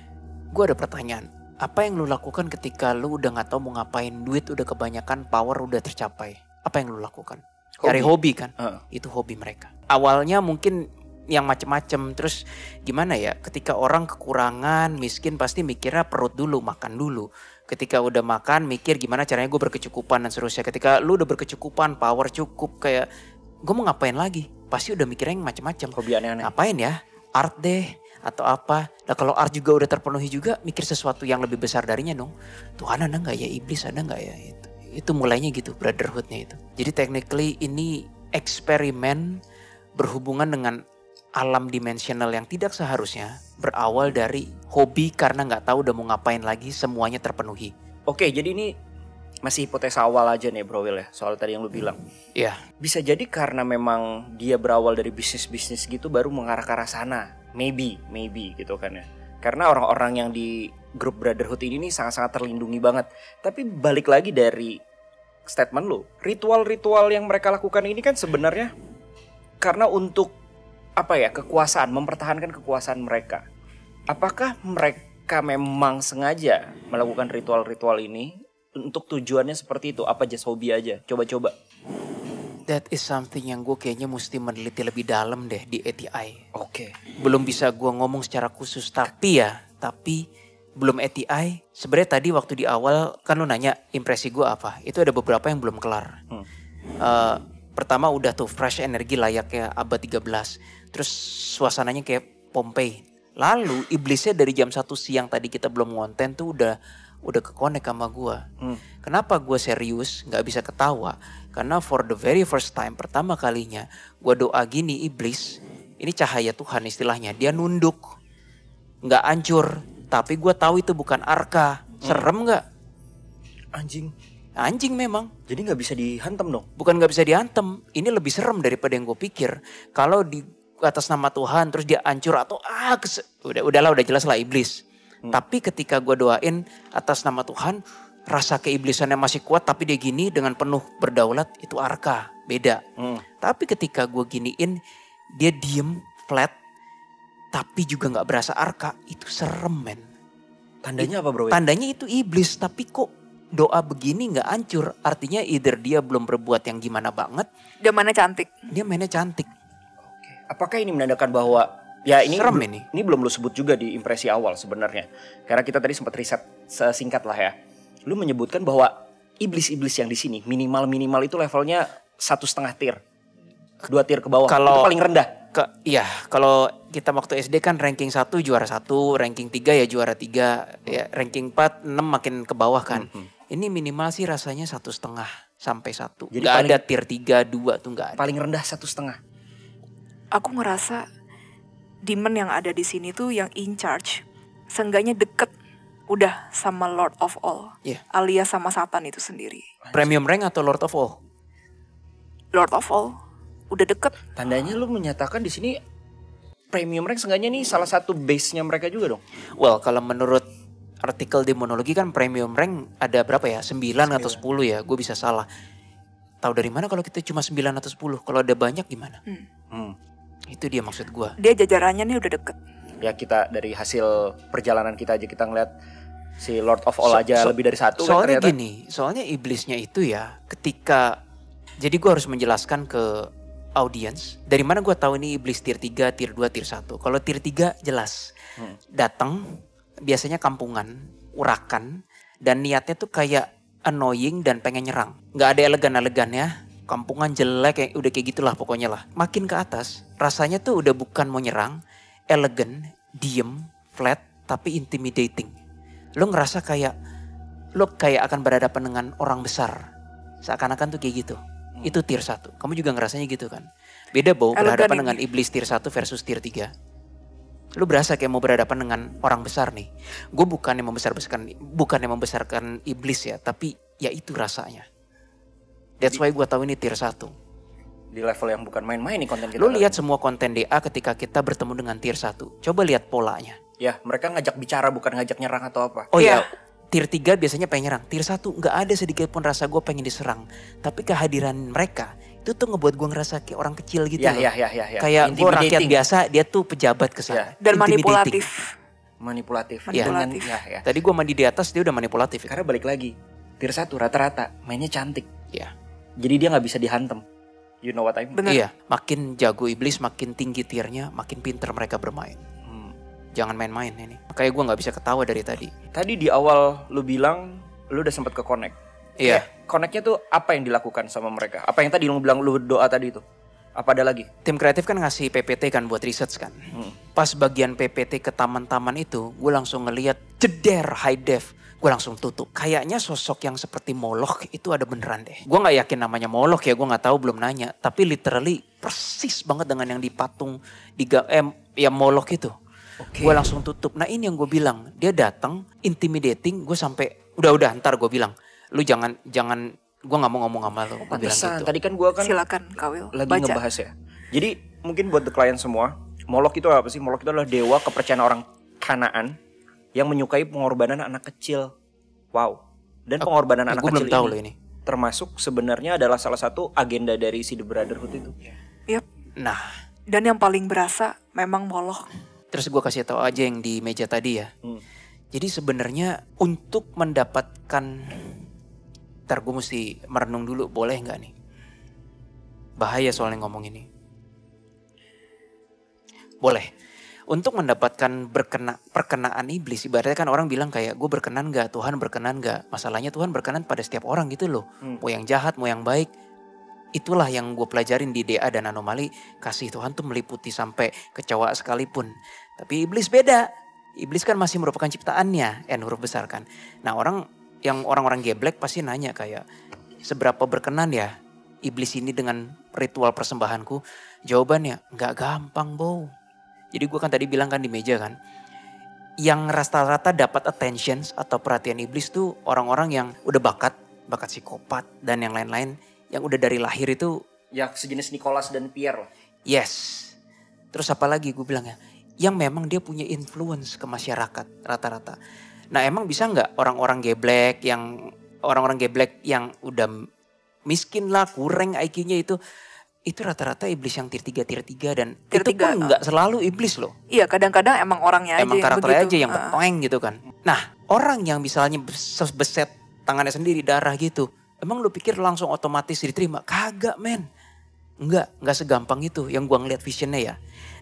Gue ada pertanyaan, apa yang lu lakukan ketika lu udah gak tahu mau ngapain, duit udah kebanyakan, power udah tercapai? Apa yang lu lakukan? Cari hobi kan? Itu hobi mereka. Awalnya mungkin yang macem-macem, terus gimana ya, ketika orang kekurangan, miskin pasti mikirnya perut dulu, makan dulu. Ketika udah makan mikir gimana caranya gue berkecukupan dan seterusnya. Ketika lu udah berkecukupan, power cukup, kayak gue mau ngapain lagi, pasti udah mikirnya yang macem-macem. Hobi aneh-aneh. Ngapain ya, art deh atau apa. Nah kalau art juga udah terpenuhi juga, mikir sesuatu yang lebih besar darinya dong. Tuhan ada gak ya, iblis ada gak ya, itu mulainya gitu brotherhoodnya itu. Jadi technically ini eksperimen berhubungan dengan alam dimensional yang tidak seharusnya berawal dari hobi karena nggak tahu udah mau ngapain lagi, semuanya terpenuhi. Oke, jadi ini masih hipotesa awal aja nih, Bro Will ya, soal tadi yang lu bilang. Ya, Bisa jadi karena memang dia berawal dari bisnis-bisnis gitu baru mengarah ke arah sana. Maybe gitu kan ya. Karena orang-orang yang di grup Brotherhood ini nih sangat-sangat terlindungi banget. Tapi balik lagi dari statement lu, ritual-ritual yang mereka lakukan ini kan sebenarnya karena untuk apa ya, kekuasaan, mempertahankan kekuasaan mereka. Apakah mereka memang sengaja melakukan ritual-ritual ini untuk tujuannya seperti itu? Apa just hobi aja? Coba-coba. that is something yang gue kayaknya mesti meneliti lebih dalam deh di ATI. Oke. Belum bisa gue ngomong secara khusus, tapi belum ATI. Sebenarnya tadi waktu di awal kan lu nanya impresi gue apa, itu ada beberapa yang belum kelar. Pertama udah tuh fresh energi layaknya abad 13. Terus suasananya kayak Pompei. Lalu iblisnya dari jam 1 siang tadi kita belum ngonten tuh udah kekonek sama gue. Kenapa gue serius gak bisa ketawa? Karena for the very first time, pertama kalinya gue doa gini, iblis ini cahaya Tuhan istilahnya, dia nunduk, gak hancur. Tapi gue tahu itu bukan arka. Serem gak? Anjing. Anjing memang. Jadi nggak bisa dihantam dong. Bukan nggak bisa diantem, ini lebih serem daripada yang gue pikir. Kalau di atas nama Tuhan terus dia hancur atau udahlah udah jelas lah iblis. Tapi ketika gue doain atas nama Tuhan, rasa keiblisannya masih kuat tapi dia gini dengan penuh berdaulat, itu Arka, beda. Tapi ketika gue giniin dia diem flat tapi juga nggak berasa Arka, itu serem men. Tandanya apa bro? Tandanya itu iblis, tapi kok doa begini nggak hancur, artinya either dia belum berbuat yang gimana banget, Dia mana cantik. dia mainnya cantik. Oke. Apakah ini menandakan bahwa ya ini Serem ini. belum lu sebut juga di impresi awal sebenarnya. Karena kita tadi sempat riset sesingkat lah ya. Lu menyebutkan bahwa iblis-iblis yang di sini minimal itu levelnya 1,5 tier. 2 tier ke bawah. Kalau- Itu paling rendah. Iya, kalau kita waktu SD kan ranking 1 juara 1, ranking 3 ya juara 3, ya ranking 4, 6 makin ke bawah kan. Ini minimal sih rasanya 1,5 sampai 1. Jadi Gak paling- ada tier 3, 2 tuh gak ada. Paling rendah 1,5. Aku ngerasa demon yang ada di sini tuh yang in charge. Seenggaknya deket udah sama Lord of All. Iya. Alias sama Satan itu sendiri. Premium rank atau Lord of All? Lord of All. Udah deket. Tandanya lu menyatakan di sini premium rank seenggaknya nih salah satu base-nya mereka juga dong. Well, kalau menurut artikel demonologi kan premium rank ada berapa ya? 9 atau 10 ya, gue bisa salah. Tahu dari mana kalau kita cuma 9 atau 10? Kalau ada banyak gimana? Itu dia maksud gue. Dia jajarannya nih udah deket. Ya kita dari hasil perjalanan kita aja kita ngeliat si Lord of All aja lebih dari 1 kan Soalnya ternyata. gini, soalnya iblisnya itu ya ketika, jadi gue harus menjelaskan ke audiens dari mana gue tahu ini iblis tier 3, tier 2, tier 1. Kalau tier 3 jelas, datang biasanya kampungan, urakan, dan niatnya tuh kayak annoying dan pengen nyerang. Gak ada elegan-elegannya, kampungan jelek, kayak udah kayak gitulah pokoknya lah. Makin ke atas, rasanya tuh udah bukan mau nyerang, elegan, diem, flat, tapi intimidating. Lo ngerasa kayak lo kayak akan berhadapan dengan orang besar. Seakan-akan tuh kayak gitu. Itu tier 1. Kamu juga ngerasanya gitu kan? Beda Bo, Elegan berhadapan ini. dengan iblis tier 1 versus tier 3. Lu berasa kayak mau berhadapan dengan orang besar nih. Gue bukan yang membesarkan iblis ya, tapi ya itu rasanya. That's why gue tahu ini tier 1. Di level yang bukan main-main nih konten kita. Lu lihat semua konten DA ketika kita bertemu dengan tier 1. Coba lihat polanya. Ya mereka ngajak bicara bukan ngajak nyerang atau apa. Oh Iya. ya, tier 3 biasanya pengen nyerang. Tier 1 gak ada sedikit pun rasa gue pengen diserang. Tapi kehadiran mereka itu tuh ngebuat gue ngerasa kayak orang kecil gitu Ya, loh. ya. Kayak gue rakyat Intimidating. biasa, dia tuh pejabat kesana. Dan Intimidating. manipulatif. Manipulatif. Iya. Dengan, Manipulatif. ya. Tadi gue mandi di atas, dia udah manipulatif. Karena balik lagi. Tier 1 rata-rata mainnya cantik. Ya. Jadi dia gak bisa dihantem. You know what I mean? Bener. Iya, makin jago iblis, makin tinggi tiernya, makin pinter mereka bermain. Jangan main-main ini. Kayak gue gak bisa ketawa dari tadi. Tadi di awal lu bilang lu udah sempat ke connect. Iya. Connectnya tuh apa yang dilakukan sama mereka? Apa yang tadi lu bilang lu doa tadi itu? Apa ada lagi? Tim kreatif kan ngasih PPT kan buat research kan. Pas bagian PPT ke taman-taman itu, gue langsung ngeliat jeder high def. Gue langsung tutup. Kayaknya sosok yang seperti Moloch itu ada beneran deh. Gue gak yakin namanya Moloch ya, gue gak tahu belum nanya. Tapi literally persis banget dengan yang dipatung di ya Moloch itu. Gue langsung tutup. Nah ini yang gue bilang, dia datang intimidating. Gue sampai udah ntar gue bilang, lu jangan gue nggak mau ngomong sama lu. Gue bilang Pantesan. gitu. Tadi kan gua kan Silakan Kawil. lagi Baca. ngebahas ya. Jadi mungkin buat the client semua, Moloch itu apa sih? Moloch itu adalah dewa kepercayaan orang Kanaan yang menyukai pengorbanan anak kecil. Wow. Dan pengorbanan anak Gue kecil belum tahu loh ini. termasuk sebenarnya adalah salah satu agenda dari si The Brotherhood itu. Yap. Nah, Dan yang paling berasa memang Moloch. terus gue kasih tahu aja yang di meja tadi ya. Jadi sebenarnya untuk mendapatkan, ntar gue mesti merenung dulu, boleh nggak nih? Bahaya soalnya ngomong ini. Boleh. Untuk mendapatkan perkenaan iblis, ibaratnya kan orang bilang kayak gue berkenan gak, Tuhan berkenan gak. Masalahnya Tuhan berkenan pada setiap orang gitu loh. Mau yang jahat, mau yang baik. Itulah yang gue pelajarin di DA dan anomali. Kasih Tuhan tuh meliputi sampai kecoa sekalipun. Tapi iblis beda. Iblis kan masih merupakan ciptaannya, N huruf besar kan. Nah orang-orang geblek pasti nanya kayak, seberapa berkenan ya iblis ini dengan ritual persembahanku? Jawabannya, gak gampang Bo. Jadi gue kan tadi bilang kan di meja kan, yang rata-rata dapat attention atau perhatian iblis tuh orang-orang yang udah bakat, bakat psikopat dan yang lain-lain yang udah dari lahir itu. Ya sejenis Nicholas dan Pierre lah. Yes. Terus apa lagi gue bilang ya, yang memang dia punya influence ke masyarakat rata-rata. Nah emang bisa nggak orang-orang geblek yang udah miskin lah, kurang IQ-nya itu rata-rata iblis yang tier 3 dan Tier itu pun 3, nggak selalu iblis loh. Iya, kadang-kadang emang orangnya aja Emang yang karakternya begitu. aja yang betoeng gitu kan. Nah orang yang misalnya beset tangannya sendiri darah gitu, emang lu pikir langsung otomatis diterima? Kagak men. Enggak segampang itu yang gua ngeliat visionnya ya.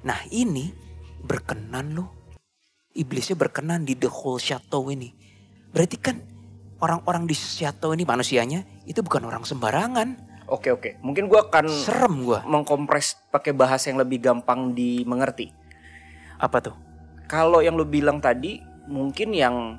Nah ini berkenan loh. Iblisnya berkenan di the whole chateau ini. Berarti kan orang-orang di chateau ini manusianya itu bukan orang sembarangan. Oke. Mungkin gue akan Serem gua. mengkompres pakai bahasa yang lebih gampang dimengerti. Apa tuh? Kalau yang lu bilang tadi mungkin yang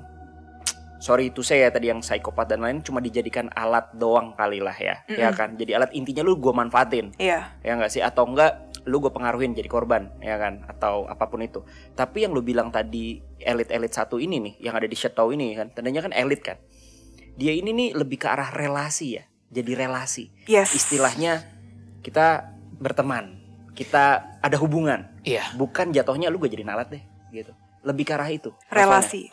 sorry itu saya tadi yang psikopat dan lain cuma dijadikan alat doang kali lah ya. Ya kan. Jadi alat intinya lu gue manfaatin. Iya. Ya enggak sih, atau enggak lu gue pengaruhin jadi korban, ya kan, atau apapun itu. Tapi yang lu bilang tadi elit-elit satu ini nih yang ada di chateau ini kan, tandanya kan elit kan. Dia ini nih lebih ke arah relasi ya. Jadi relasi. Yes. Istilahnya kita berteman, kita ada hubungan. Iya. Bukan jatuhnya lu gue jadi alat deh gitu. Lebih ke arah itu. Relasi.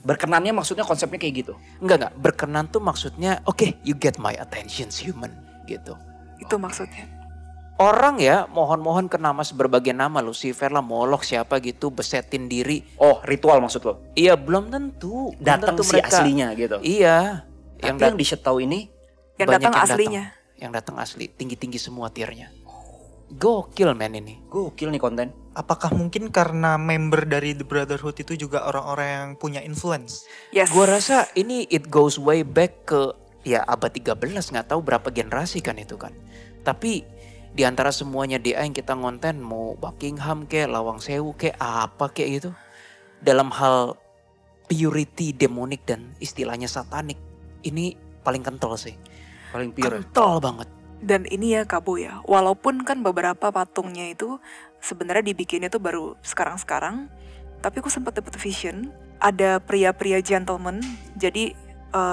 Berkenannya maksudnya konsepnya kayak gitu. Enggak. Berkenan tuh maksudnya oke, you get my attention human gitu. Itu maksudnya. Orang ya mohon-mohon ke nama berbagai nama, Lucifer lah, Molok siapa gitu, besetin diri. Oh, ritual maksud lo? Iya belum tentu. Belum Datang tentu si aslinya gitu. Iya. Tapi yang di chateau ini Yang banyak datang aslinya. Yang datang asli, tinggi-tinggi semua tiernya. Gokil men ini. gokil nih konten. Apakah mungkin karena member dari The Brotherhood itu juga orang-orang yang punya influence? Yes. Gua rasa ini it goes way back ke ya abad 13, nggak tahu berapa generasi kan itu kan. Tapi di antara semuanya DA yang kita ngonten, mau Buckingham kayak Lawang Sewu kayak apa kayak gitu, dalam hal purity demonik dan istilahnya satanik, ini paling kental sih. Paling pure. Kental banget. Dan ini ya Kabo ya, walaupun kan beberapa patungnya itu sebenarnya dibikinnya tuh baru sekarang-sekarang, tapi aku sempat dapet vision, ada pria-pria gentleman, jadi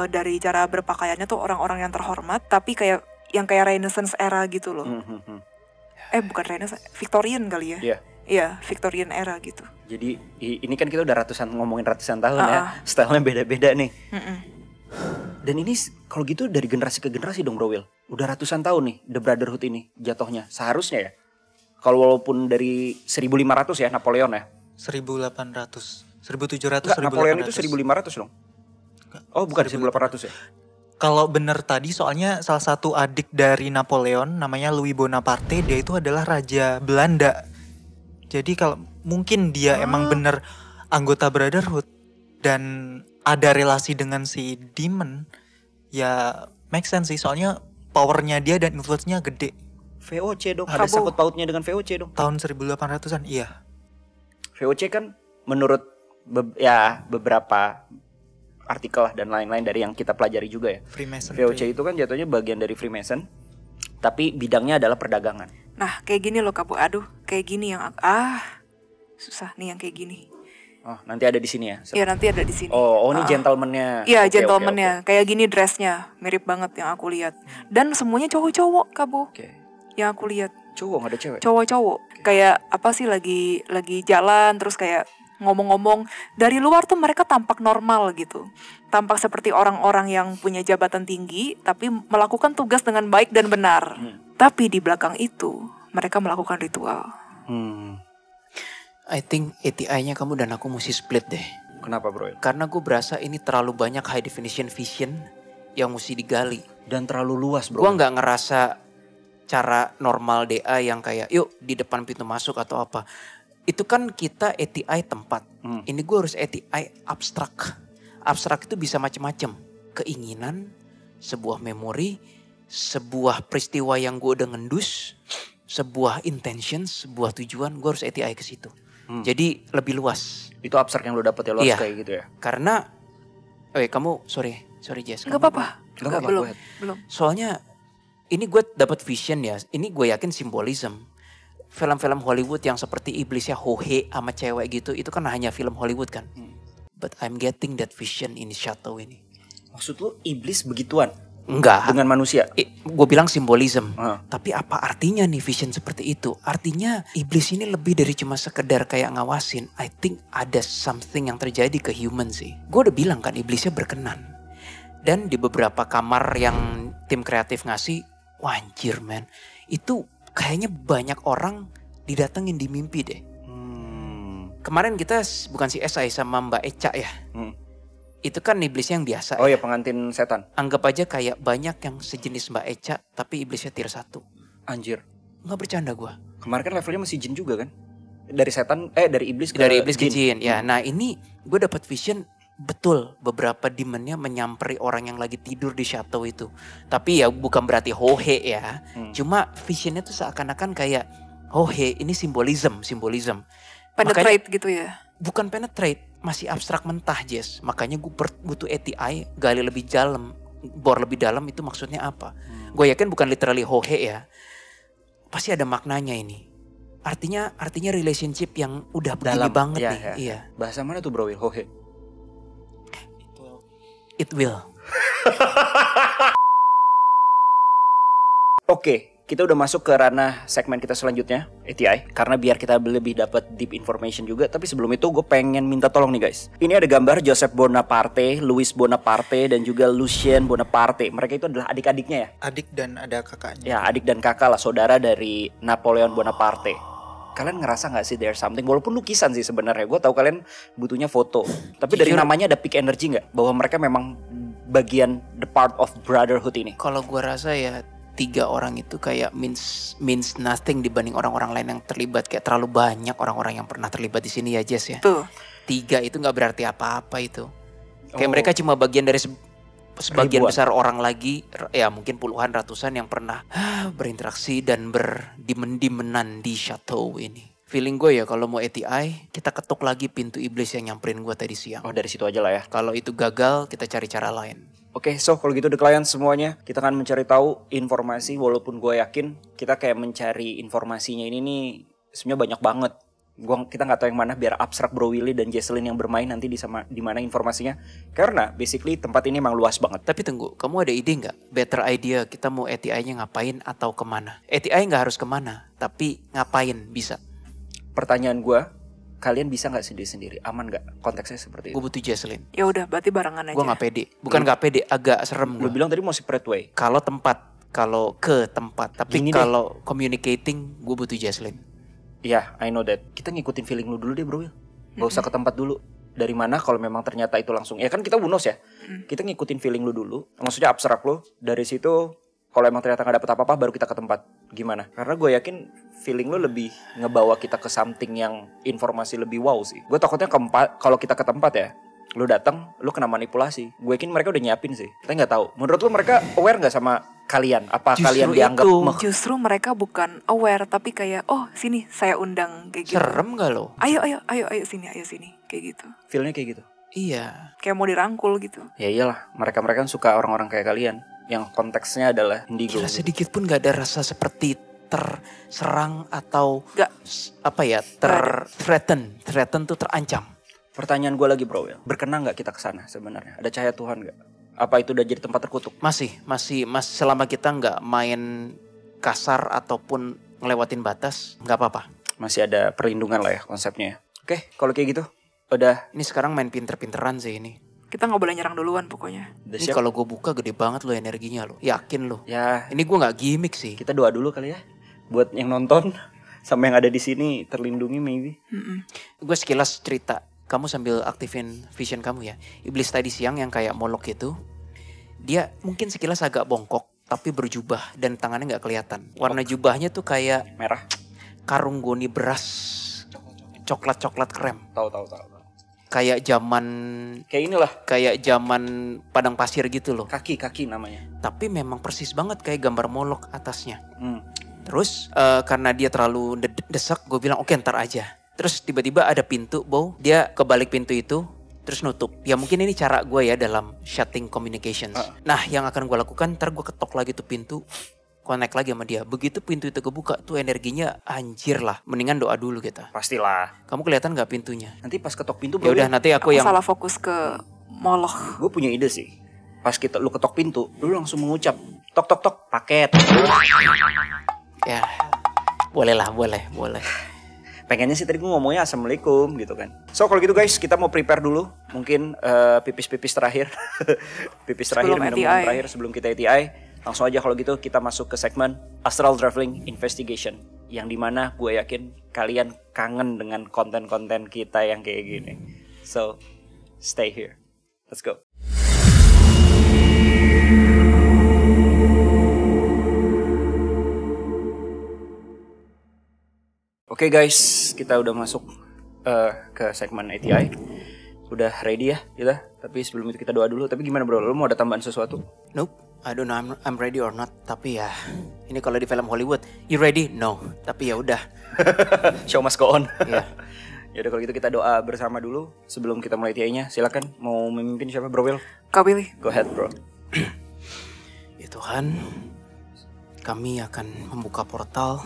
dari cara berpakaiannya tuh orang-orang yang terhormat, tapi kayak yang kayak Renaissance era gitu loh. Bukan Renaissance, Victorian kali ya. Iya. Iya, Victorian era gitu. Jadi ini kan kita udah ngomongin ratusan tahun ya. Stylenya beda-beda nih. Dan ini kalau gitu dari generasi ke generasi dong Bro Will. Udah ratusan tahun nih The Brotherhood ini jatuhnya. Seharusnya ya. Kalau walaupun dari 1500 ya Napoleon ya. 1800, 1700, Enggak, 1800. Napoleon itu 1500 dong. Oh bukan 1800 ya. Kalau bener tadi soalnya salah satu adik dari Napoleon namanya Louis Bonaparte, dia itu adalah raja Belanda. Jadi kalau mungkin dia emang bener anggota Brotherhood dan ada relasi dengan si Demon, ya make sense sih, soalnya powernya dia dan influence-nya gede. VOC dong, ada sangkut pautnya dengan VOC dong. Tahun 1800-an, iya. VOC kan menurut beberapa artikel lah dan lain-lain dari yang kita pelajari juga ya. Freemason. VOC itu kan jatuhnya bagian dari Freemason, tapi bidangnya adalah perdagangan. Nah kayak gini loh Kabo, aduh kayak gini yang susah nih yang kayak gini. Oh nanti ada di sini ya? Iya nanti ada di sini. Oh ini gentleman-nya. Iya Oke, gentleman-nya, oke. kayak gini dressnya, mirip banget yang aku lihat. Dan semuanya cowok-cowok Kabo, Oke. yang aku lihat. Cowok nggak ada cewek? Cowok-cowok, kayak apa sih lagi jalan terus kayak ngomong-ngomong, dari luar tuh mereka tampak normal gitu. Tampak seperti orang-orang yang punya jabatan tinggi tapi melakukan tugas dengan baik dan benar. Tapi di belakang itu mereka melakukan ritual. I think ATI-nya kamu dan aku mesti split deh. Kenapa Bro? Karena gue berasa ini terlalu banyak high definition vision yang mesti digali. Dan terlalu luas Bro. Gue gak ngerasa cara normal DA yang kayak yuk di depan pintu masuk atau apa. Itu kan kita ATI tempat. Ini gue harus ATI abstrak. Abstrak itu bisa macam-macam. Keinginan, sebuah memori, sebuah peristiwa yang gue udah ngendus, sebuah intention, sebuah tujuan, gue harus ATI ke situ. Jadi lebih luas. Itu abstrak yang lo dapet ya, luas Iya. kayak gitu ya? Karena, kamu sorry Jess. Enggak apa-apa. Nggak apa-apa, Belum, go ahead. belum. Soalnya ini gue dapat vision ya. Ini gue yakin simbolism. Film-film Hollywood yang seperti iblisnya hohe sama cewek gitu, itu kan hanya film Hollywood kan. But I'm getting that vision in Chateau ini. Maksud lu iblis begituan Enggak. dengan manusia? Gue bilang simbolism. Ah. Tapi apa artinya nih vision seperti itu? Artinya iblis ini lebih dari cuma sekedar kayak ngawasin. I think ada something yang terjadi ke human sih. Gue udah bilang kan iblisnya berkenan. Dan di beberapa kamar yang tim kreatif ngasih, wah anjir man. Itu kayaknya banyak orang didatengin di mimpi deh. Kemarin kita bukan si Esai sama Mbak Eca ya. Itu kan iblisnya yang biasa. Oh ya, pengantin setan. Anggap aja kayak banyak yang sejenis Mbak Eca tapi iblisnya tier 1. Anjir. Nggak bercanda gua. Kemarin kan levelnya masih jin juga kan? Dari setan, dari iblis ke Dari iblis ke jin. Ya, nah ini gue dapat vision betul beberapa demonnya menyamperi orang yang lagi tidur di chateau itu. Tapi ya bukan berarti hohe ya. Cuma visionnya tuh seakan-akan kayak hohe ini simbolism. Penetrate gitu ya. Bukan penetrate, masih abstrak mentah Jess. Makanya gue butuh ATI, gali lebih dalam, bor lebih dalam itu maksudnya apa. Gue yakin bukan literally hohe ya. Pasti ada maknanya ini. Artinya relationship yang udah begini Dalam, banget ya, nih. ya. Iya. Bahasa mana tuh bro? Hohe. It will. Oke, kita udah masuk ke ranah segmen kita selanjutnya, ATI. Karena biar kita lebih dapat deep information juga. Tapi sebelum itu gue pengen minta tolong nih guys. Ini ada gambar Joseph Bonaparte, Louis Bonaparte, dan juga Lucien Bonaparte. Mereka itu adalah adik-adiknya ya? Adik dan ada kakaknya. Ya, adik dan kakak lah, saudara dari Napoleon Bonaparte. Kalian ngerasa gak sih there's something? Walaupun lukisan sih sebenarnya. Gue tahu kalian butuhnya foto. Tapi dari namanya ada peak energy gak? Bahwa mereka memang bagian the part of brotherhood ini. Kalau gue rasa ya 3 orang itu kayak means nothing dibanding orang-orang lain yang terlibat. Kayak terlalu banyak orang-orang yang pernah terlibat di sini ya Jess ya. Tuh. 3 itu nggak berarti apa-apa itu. Kayak mereka cuma bagian dari sebagian Ribuan. besar orang lagi, ya mungkin puluhan ratusan yang pernah berinteraksi dan berdimen-dimenan di chateau ini. Feeling gue ya kalau mau ATI, kita ketuk lagi pintu iblis yang nyamperin gue tadi siang. Oh, dari situ aja lah ya. Kalau itu gagal, kita cari cara lain. Oke, so kalau gitu the client semuanya, kita akan mencari tahu informasi. Walaupun gue yakin kita kayak mencari informasinya ini nih sebenarnya banyak banget. Kita nggak tahu yang mana biar abstrak Bro Willy dan Jesselyn yang bermain nanti di mana informasinya. Karena basically tempat ini emang luas banget. Tapi tunggu, kamu ada ide nggak? Better idea kita mau ATI-nya ngapain atau kemana? ATI nggak harus kemana, tapi ngapain bisa. Pertanyaan gue, kalian bisa nggak sendiri-sendiri? Aman nggak? Konteksnya seperti itu. Gue butuh Jesselyn. Ya udah, berarti barengan aja. Gue nggak pede. Bukan nggak pede, agak serem Lu gue. bilang tadi mau separate way. Kalau ke tempat. Tapi Gini kalau communicating, gue butuh Jesselyn. Iya, I know that. Kita ngikutin feeling lu dulu deh Bro Will. Gak usah ke tempat dulu. Dari mana kalau memang ternyata itu langsung. Ya kan kita bonus ya. Kita ngikutin feeling lu dulu. Maksudnya abstrak lu. Dari situ kalau emang ternyata gak dapet apa-apa baru kita ke tempat. Gimana? Karena gue yakin feeling lu lebih ngebawa kita ke something yang informasi lebih wow sih. Gue takutnya kalau kita ke tempat ya, lu datang, lu kena manipulasi. Gue yakin mereka udah nyiapin sih. Kita nggak tahu. Menurut lu mereka aware nggak sama kalian? Apa Justru kalian dianggap itu. Justru mereka bukan aware, tapi kayak oh sini saya undang kayak gitu. Serem gak lo? Ayo sini kayak gitu. feelnya kayak gitu? Iya. Kayak mau dirangkul gitu. Ya iyalah, mereka kan suka orang-orang kayak kalian yang konteksnya adalah indigo. Gila, sedikit pun gak ada rasa seperti terserang atau Gak. threaten tuh terancam. Pertanyaan gue lagi Bro Will, berkenan nggak kita kesana sebenarnya? Ada cahaya Tuhan nggak? Apa itu udah jadi tempat terkutuk? Masih selama kita nggak main kasar ataupun ngelewatin batas, nggak apa-apa. Masih ada perlindungan lah ya konsepnya. Oke, kalau kayak gitu, udah. Ini sekarang main pinter-pinteran sih ini. Kita nggak boleh nyerang duluan pokoknya. Udah Ini siap. kalau gue buka gede banget lo energinya lo, yakin lo. Ya, Ini gue nggak gimmick sih. kita doa dulu kali ya, buat yang nonton sama yang ada di sini terlindungi maybe. Gue sekilas cerita, kamu sambil aktifin vision kamu ya. Iblis tadi siang yang kayak molok itu, dia mungkin sekilas agak bongkok tapi berjubah dan tangannya nggak kelihatan. Warna jubahnya tuh kayak Merah. karung goni beras, coklat krem. Tahu. Kayak Kayak zaman padang pasir gitu loh. kaki namanya. Tapi memang persis banget kayak gambar molok atasnya. Hmm. Terus karena dia terlalu desak, gue bilang oke ntar aja. Terus tiba-tiba ada pintu, dia kebalik pintu itu, terus nutup. Ya mungkin ini cara gue ya dalam shutting communications. Nah yang akan gue lakukan, ntar gue ketok lagi tuh pintu, connect lagi sama dia. Begitu pintu itu kebuka tuh energinya anjir lah. Mendingan doa dulu kita. Pastilah. Kamu kelihatan nggak pintunya? Nanti pas ketok pintu Ya udah nanti aku yang Salah fokus ke Moloch. Gue punya ide sih. pas lu ketok pintu, lu langsung mengucap tok tok tok paket. Ya, boleh lah, boleh. Pengennya sih tadi gue ngomongnya assalamualaikum gitu kan. So kalau gitu guys, kita mau prepare dulu. Mungkin pipis-pipis terakhir. Pipis terakhir, Sebelum minum-minum ATI. terakhir sebelum kita ATI. Langsung aja kalau gitu kita masuk ke segmen Astral Traveling Investigation. Yang dimana gue yakin kalian kangen dengan konten-konten kita yang kayak gini. So, stay here. Let's go. Oke guys, kita udah masuk ke segmen ATI. Udah ready ya kita? Tapi sebelum itu kita doa dulu. Tapi gimana bro, lu mau ada tambahan sesuatu? Nope, I don't know I'm ready or not. Tapi ya, ini kalau di film Hollywood, you ready? No, tapi ya udah. Show must go on. Ya. Yaudah kalau gitu kita doa bersama dulu sebelum kita mulai ATI-nya. Silakan mau memimpin siapa bro Will? Kau pilih. Go ahead bro. Ya Tuhan, kami akan membuka portal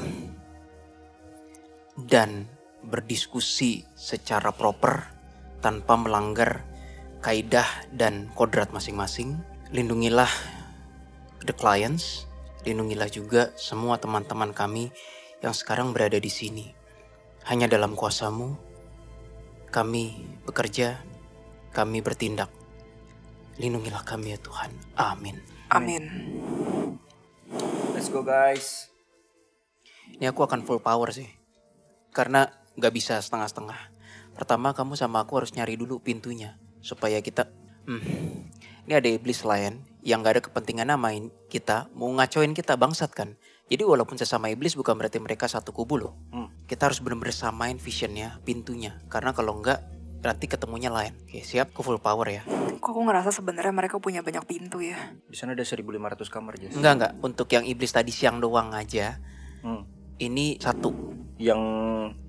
dan berdiskusi secara proper tanpa melanggar kaidah dan kodrat masing-masing. Lindungilah the clients, lindungilah juga semua teman-teman kami yang sekarang berada di sini. Hanya dalam kuasa-Mu kami bekerja, kami bertindak. Lindungilah kami ya Tuhan. Amin. Amin. Let's go guys. Ini aku akan full power sih. Karena gak bisa setengah-setengah. Pertama kamu sama aku harus nyari dulu pintunya. Supaya kita... Ini ada iblis lain yang gak ada kepentingan namain kita. Mau ngacoin kita, bangsat kan. Jadi walaupun sesama iblis bukan berarti mereka satu kubu loh. Kita harus benar-benar samain visionnya, pintunya. Karena kalau enggak nanti ketemunya lain. Oke siap, aku full power ya. Kok aku ngerasa sebenarnya mereka punya banyak pintu ya. Di sana ada 1.500 kamar Jess. Enggak. Untuk yang iblis tadi siang doang aja. Ini satu. Yang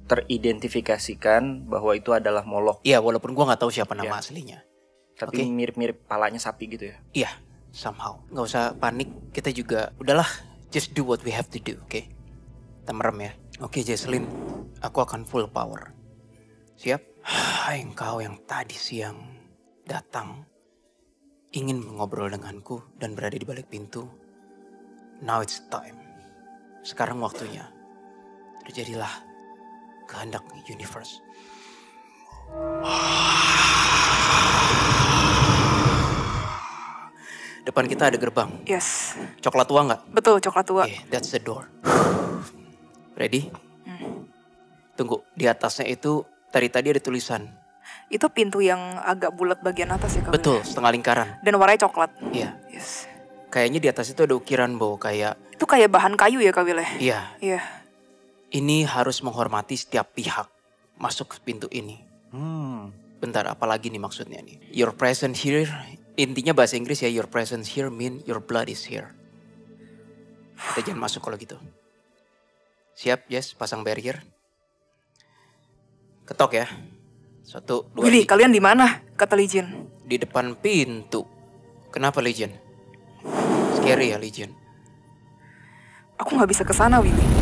teridentifikasikan bahwa itu adalah Molok. Iya walaupun gua gak tahu siapa nama aslinya. Tapi mirip-mirip palanya sapi gitu ya. Iya, somehow. Gak usah panik, kita juga udahlah, just do what we have to do, oke? Kita merem ya. Oke Jesslyn, aku akan full power. Siap? Hai engkau yang tadi siang datang, ingin mengobrol denganku dan berada di balik pintu. Now it's time. Sekarang waktunya. Terjadilah kehendak universe. Depan kita ada gerbang. Yes. Coklat tua nggak? Betul, coklat tua. Okay, that's the door. Ready? Tunggu, di atasnya itu tadi ada tulisan. Itu pintu yang agak bulat bagian atas ya Kak. Betul, setengah lingkaran. Dan warnanya coklat. Iya. Yes. Kayaknya di atas itu ada ukiran Bo, kayak... Itu kayak bahan kayu ya Kak Will? Iya. Iya. Ini harus menghormati setiap pihak masuk ke pintu ini. Bentar, apalagi nih maksudnya nih? Your presence here, intinya bahasa Inggris ya, your presence here mean your blood is here. Kita jangan masuk kalau gitu. Siap, Jess, pasang barrier. Ketok ya. 1, 2, Willy, 3. kalian di mana? Kata Legion. Di depan pintu. Kenapa Legion? Scary ya Legion? Aku nggak bisa ke sana, Willy.